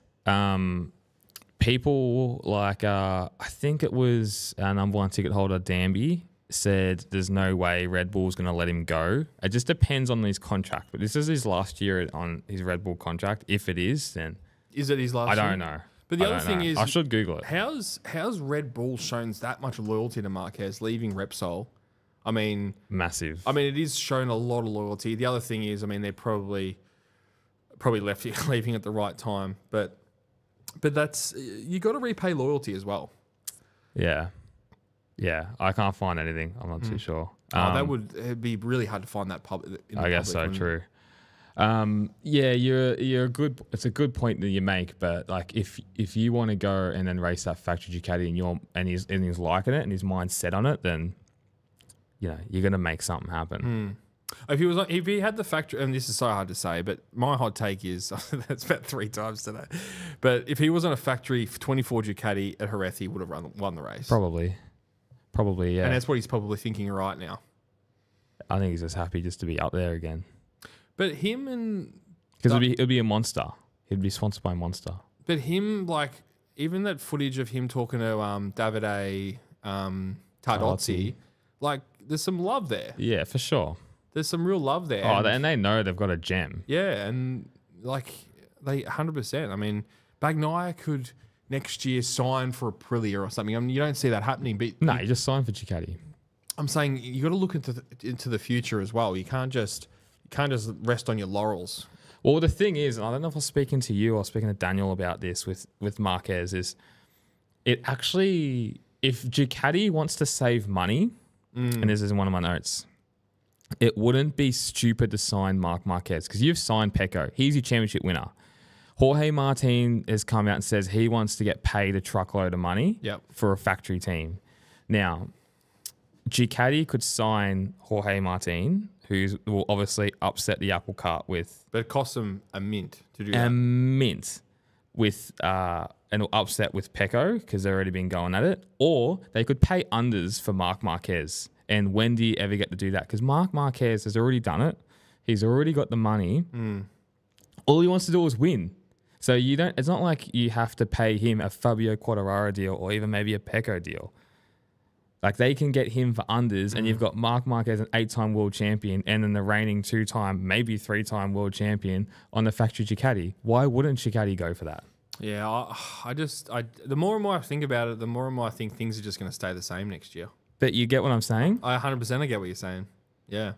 People like, I think it was our number one ticket holder, Danby, said there's no way Red Bull's going to let him go. It just depends on his contract. But this is his last year on his Red Bull contract. If it is, then... Is it his last year? I don't know. But the other thing is... I should Google it. How's Red Bull shown that much loyalty to Marquez leaving Repsol I mean, massive. I mean, it is shown a lot of loyalty. The other thing is, I mean, they're probably leaving at the right time, but that's you got to repay loyalty as well. Yeah. I can't find anything. I'm not too sure. It'd be really hard to find that I guess so. True. Yeah, you're a good. It's a good point that you make, but like if you want to go and then race that factory Ducati and he's liking it and his mind's set on it, then you're gonna make something happen. If he had the factory, and this is so hard to say, but my hot take is that's about 3 times today. But if he was on a factory 24 Ducati at Jerez, he would have won the race. Probably, yeah. And that's what he's probably thinking right now. I think he's just happy just to be up there again. But him and... Because it'd be a Monster. He'd be sponsored by Monster. But him, like, even that footage of him talking to Davide Tardozzi, like, there's some love there. Yeah, for sure. There's some real love there. Oh, and they know they've got a gem. Yeah, and, like, they 100%. I mean, Bagnaia could next year sign for Aprilia or something. I mean, you don't see that happening. But no, you just signed for Ducati. I'm saying you got to look into the future as well. You can't just rest on your laurels. Well, the thing is, and I don't know if I was speaking to you or speaking to Daniel about this with Marquez, is it actually, if Ducati wants to save money, and this is in one of my notes, it wouldn't be stupid to sign Marc Marquez because you've signed Pecco. He's your championship winner. Jorge Martin has come out and says he wants to get paid a truckload of money for a factory team. Now, Ducati could sign Jorge Martin, who will obviously upset the apple cart with... But it costs them a mint to do that. A mint with... and it'll upset with Pecco because they've already been going at it. Or they could pay unders for Marc Marquez. And when do you ever get to do that? Because Marc Marquez has already done it. He's already got the money. All he wants to do is win. So you don't... It's not like you have to pay him a Fabio Quartararo deal or even maybe a Pecco deal. Like, they can get him for unders, and you've got Marc Marquez, an 8-time world champion, and then the reigning 2-time, maybe 3-time world champion on the factory Ducati. Why wouldn't Ducati go for that? Yeah, the more and more I think about it, the more and more I think things are just going to stay the same next year. But you get what I'm saying? I 100% get what you're saying. Yeah.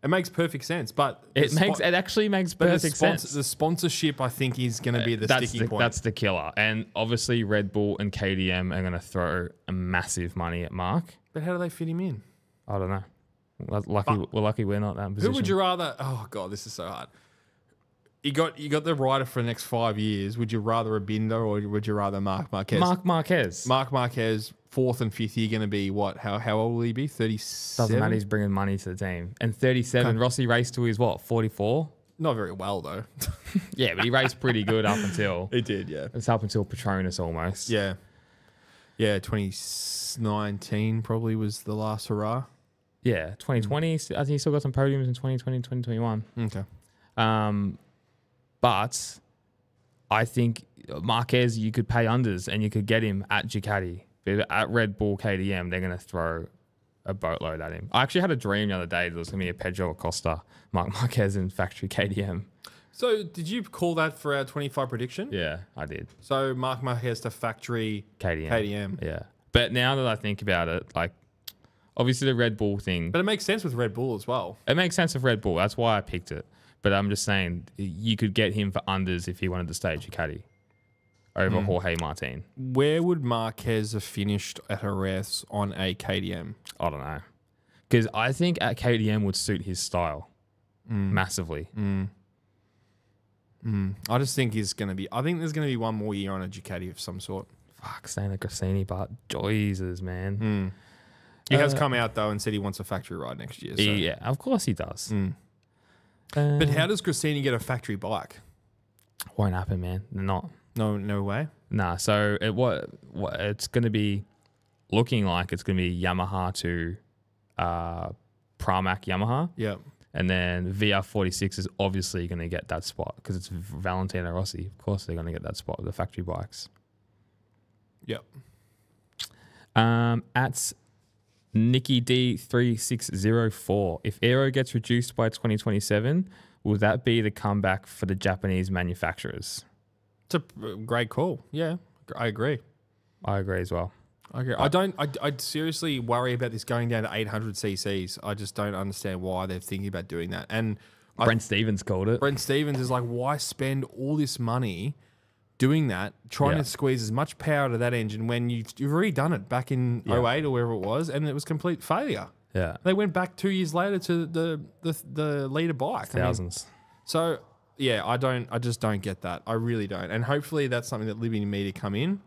It makes perfect sense, but... It actually makes perfect sense. The sponsorship, I think, is going to be the sticking point. That's the killer. And obviously, Red Bull and KTM are going to throw a massive money at Marc. But how do they fit him in? I don't know. We're lucky we're not that position. Who would you rather... Oh, God, this is so hard. You got the rider for the next 5 years. Would you rather a Binder or would you rather Marc Marquez? Marc Marquez. Marc Marquez, 4th and 5th year, going to be what? How old will he be? 37? Doesn't matter. He's bringing money to the team. And 37. Rossi raced till he's what? 44? Not very well, though. Yeah, but he raced pretty good up until... He did, yeah. It's up until Petronas almost. Yeah. Yeah, 2019 probably was the last hurrah. Yeah, 2020. I think he still got some podiums in 2020, 2021. Okay. But I think Marquez, you could pay unders and you could get him at Ducati. But at Red Bull KTM, they're going to throw a boatload at him. I actually had a dream the other day that it was going to be a Pedro Acosta, Marc Marquez in factory KTM. So did you call that for our 25 prediction? Yeah, I did. So Marc Marquez to factory KTM. Yeah. But now that I think about it, like, obviously the Red Bull thing. But it makes sense with Red Bull as well. It makes sense with Red Bull. That's why I picked it. But I'm just saying, you could get him for unders if he wanted to stay at Ducati over Jorge Martin. Where would Marquez have finished at Jerez on a KTM? I don't know. Because I think at KTM would suit his style massively. I just think he's going to be... I think there's going to be one more year on a Ducati of some sort. Fuck, staying at Grassini, but Jesus, man. He has come out, though, and said he wants a factory ride next year. So. Yeah, of course he does. But how does Grassini get a factory bike? Won't happen, man. Not. No way? Nah, so what it's going to be looking like, it's going to be Yamaha to Pramac Yamaha. Yep. And then VR46 is obviously going to get that spot because it's Valentino Rossi. Of course they're going to get that spot with the factory bikes. Yep. At Nikki D3604, if Aero gets reduced by 2027, will that be the comeback for the Japanese manufacturers? It's a great call. Yeah, I agree. I agree as well. Okay. I'd seriously worry about this going down to 800 cc's. I just don't understand why they're thinking about doing that. And Brent Stevens called it. Brent Stevens is like, why spend all this money doing that, trying to squeeze as much power to that engine when you've already done it back in 08 or wherever it was, and it was complete failure. Yeah. They went back 2 years later to the leader bike. Thousands. So yeah, I just don't get that. I really don't. And hopefully that's something that Liberty Media come in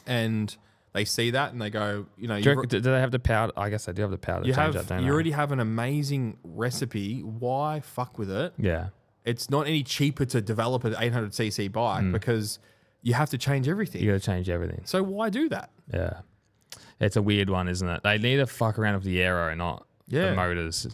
and they see that and they go, you know, Do they have the power? I guess they do have the power to change that, don't they? you already have an amazing recipe. Why fuck with it? Yeah. It's not any cheaper to develop an 800cc bike because you have to change everything. You got to change everything. So why do that? Yeah. It's a weird one, isn't it? They need to fuck around with the aero, not the motors.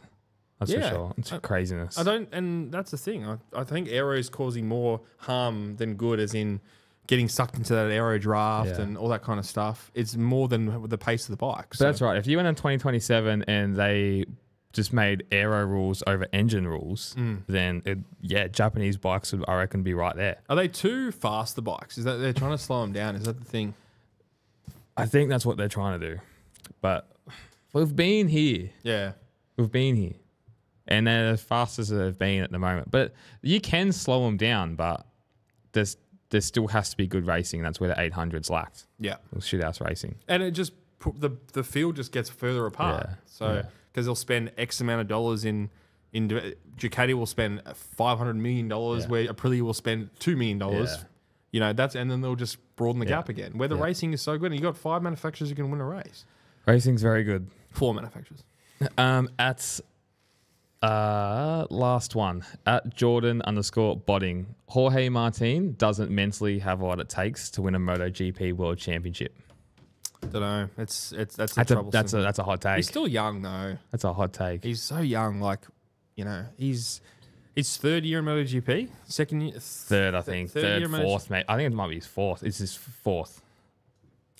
That's for sure. It's craziness. And that's the thing. I think aero is causing more harm than good, as in getting sucked into that aero draft and all that kind of stuff. It's more than the pace of the bike. So. That's right. If you went in 2027 and they just made aero rules over engine rules, then Japanese bikes would, I reckon, be right there. Are they too fast, the bikes? Is that they're trying to slow them down? Is that the thing? I think that's what they're trying to do. But we've been here. Yeah. We've been here. And they're as fast as they've been at the moment. But you can slow them down, but there still has to be good racing. That's where the 800s lacked. Yeah. Shithouse racing. And it just, the field just gets further apart. Yeah. So, because they'll spend X amount of dollars in Ducati will spend $500 million, where Aprilia will spend $2 million. Yeah. You know, and then they'll just broaden the gap again. Where the racing is so good, and you got 5 manufacturers who can win a race. Racing's very good. 4 manufacturers. Last one at Jordan_botting. Jorge Martin doesn't mentally have what it takes to win a MotoGP World Championship. Don't know. That's a hot take. He's still young though. That's a hot take. He's so young. Like, you know, he's third year in MotoGP, second year, third, I think, third, fourth, mate. I think it might be his fourth. It's his fourth.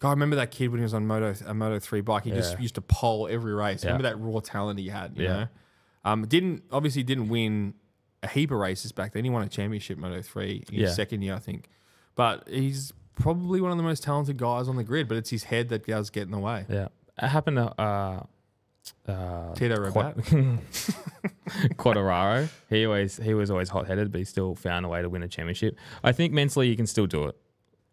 I remember that kid when he was on a Moto 3 bike. He just used to pole every race. Remember that raw talent he had. You know, didn't win a heap of races back then. He won a championship Moto 3 in his second year, I think. But he's probably one of the most talented guys on the grid. But it's his head that does get in the way. Yeah, it happened to Tito Rabat. Quartararo. He was always hot headed, but he still found a way to win a championship. I think mentally he can still do it.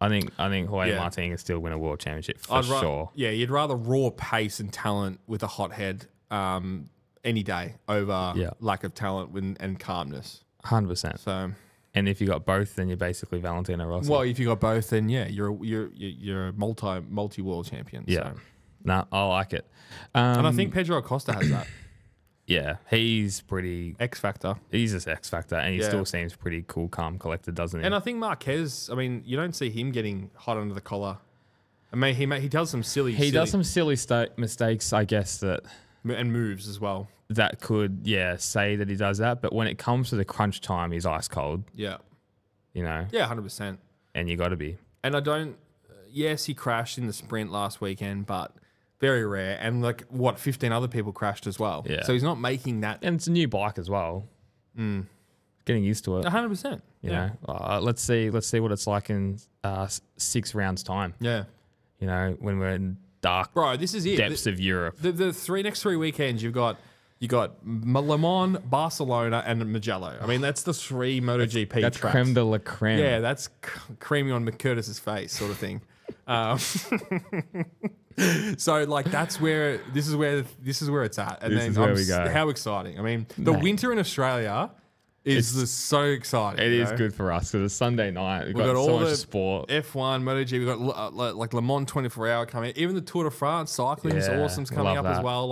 I think Jorge Martin can still win a world championship for sure. Yeah, you'd rather raw pace and talent with a hot head any day over lack of talent and calmness. 100%. So, and if you got both, then you're basically Valentino Rossi. Well, if you got both, then you're a multi world champion. Yeah, so. No, I like it. And I think Pedro Acosta has that. Yeah, he's pretty X Factor. He's just X Factor, and he still seems pretty cool, calm, collected, doesn't he? And I think Marquez. I mean, you don't see him getting hot under the collar. I mean, he does some silly. He does some silly mistakes, I guess, and moves as well. That could say that he does that, but when it comes to the crunch time, he's ice cold. Yeah, you know. Yeah, 100%. And you got to be. And I don't. Yes, he crashed in the sprint last weekend, but. Very rare, and 15 other people crashed as well. Yeah. So he's not making that, and it's a new bike as well. Getting used to it. 100%. You know, let's see what it's like in 6 rounds time. Yeah. You know, when we're in dark, this is it. Depths of Europe. The next 3 weekends, you got Le Mans, Barcelona, and Mugello. I mean, that's the 3 MotoGP that's tracks. Creme de la creme. Yeah, that's creamy on McCurtis's face, sort of thing. So this is where it's at, and this is where we go. How exciting! I mean, the winter in Australia is so exciting. It is good for us because it's Sunday night. We've got so all much the sport. F1, MotoGP. We've got Le Mans 24-hour coming. Even the Tour de France cycling is awesome's coming up as well.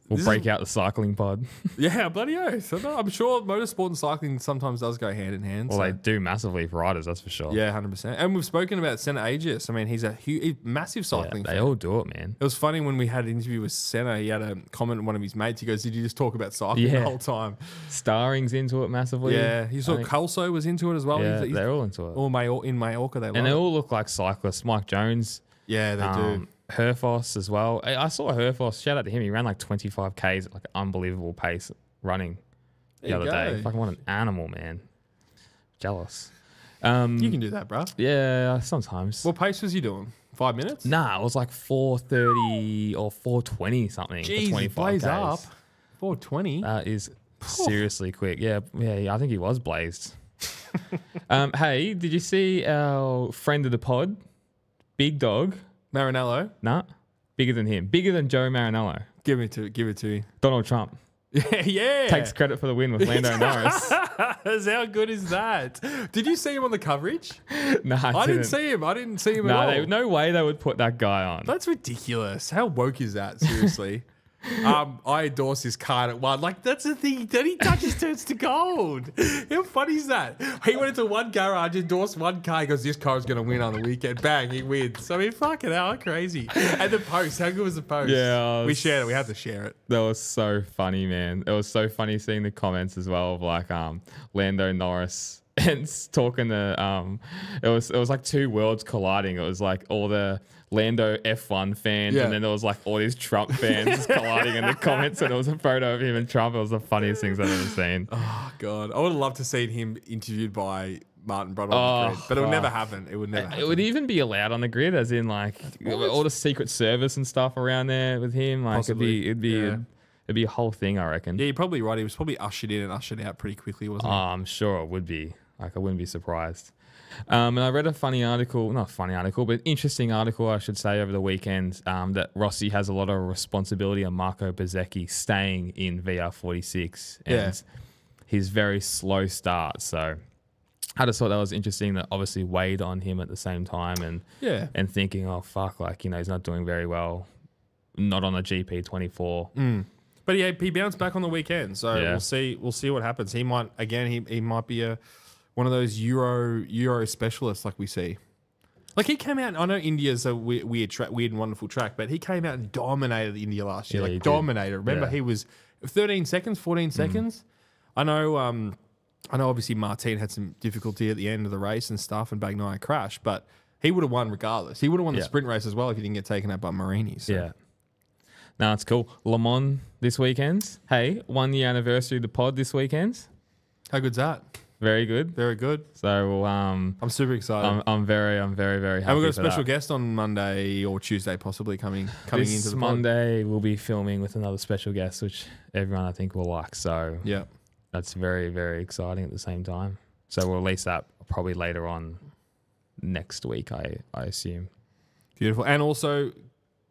We'll break out the cycling pod. Yeah, bloody oath. I'm sure motorsport and cycling sometimes does go hand in hand. Well, they do massively for riders, that's for sure. Yeah, 100%. And we've spoken about Senna Aegis. I mean, he's a massive cycling fan. They all do it, man. It was funny when we had an interview with Senna. He had a comment on one of his mates. He goes, "Did you just talk about cycling the whole time?" Starring's into it massively. Yeah, he saw Kelso was into it as well. Yeah, they're all into it. In Mallorca, they all look like cyclists. Mike Jones. Yeah, they do. Herfoss as well. I saw Herfoss. Shout out to him. He ran 25 Ks at an unbelievable pace running the other day. Fucking what an animal, man. Jealous. You can do that, bro. Yeah, sometimes. What pace was you doing? 5 minutes? Nah, it was like 4:30 or 4:20 something. Jeez, for he 25 plays Ks. up. 4:20. That is seriously quick. Yeah, I think he was blazed. Hey, did you see our friend of the pod, Big Dog? Marinello. Nah, bigger than him. Bigger than Joe Marinello. Give it to me. Donald Trump. Yeah. Takes credit for the win with Lando Norris. How good is that? Did you see him on the coverage? No, I didn't see him. I didn't see him at all. No way they would put that guy on. That's ridiculous. How woke is that? Seriously. I endorse his card at 1. Like, that's the thing. Then he touches turns to gold. How funny is that? He went into one garage, endorsed one car. He goes, this car is going to win on the weekend. Bang, he wins. I mean, fucking hell, how crazy. And the post, how good was the post? Yeah. We shared it. We had to share it. That was so funny, man. It was so funny seeing the comments as well of like Lando Norris and talking to it was like two worlds colliding. It was like all the Lando F1 fans, and then there was like all these Trump fans colliding in the comments, and it was a photo of him and Trump. It was the funniest things I've ever seen. Oh God, I would have loved to see him interviewed by Martin Brundle on the grid, but it would never happen. It would never happen. It would even be allowed on the grid, as in like all the Secret Service and stuff around there with him. Like Possibly. it'd be a whole thing, I reckon. Yeah, you're probably right. He was probably ushered in and ushered out pretty quickly, wasn't he? I'm sure it would be. Like I wouldn't be surprised. And I read a funny article, not funny article, but interesting article, I should say, over the weekend that Rossi has a lot of responsibility on Marco Bezzecchi staying in VR46 and his very slow start. So I just thought that was interesting that obviously weighed on him at the same time and thinking, oh, fuck, like, he's not doing very well, not on a GP24. But he bounced back on the weekend, so we'll see what happens. He might he might be one of those Euro specialists like we see. Like he came out. I know India's a weird and wonderful track, but he came out and dominated India last year. Like dominated. Remember, he was 13 seconds, 14 seconds. I know. Obviously, Martin had some difficulty at the end of the race and stuff, and Bagnaia crashed, but he would have won regardless. He would have won the sprint race as well if he didn't get taken out by Marini. So. Yeah. No, it's cool. Le Mans this weekend. Hey, 1 year anniversary of the pod this weekend. How good's that? Very good. Very good. So I'm super excited. I'm very very happy. And we've got a special guest on Monday or Tuesday, possibly coming into the This pod. Monday we'll be filming with another special guest, which everyone I think will like. So yeah, that's very very exciting at the same time. So we'll release that probably later on next week, I assume. Beautiful. And also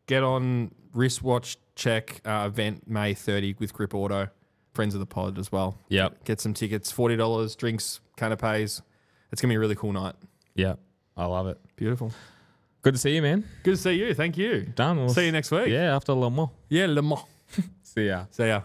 get on wristwatch check event May 30 with Grip Auto. Friends of the pod as well. Yep. Get some tickets, $40, drinks, canapes. It's going to be a really cool night. Yep. I love it. Beautiful. Good to see you, man. Good to see you. Thank you. Done. See you next week. Yeah, after Le Mans. Yeah, Le Mans. See ya. See ya.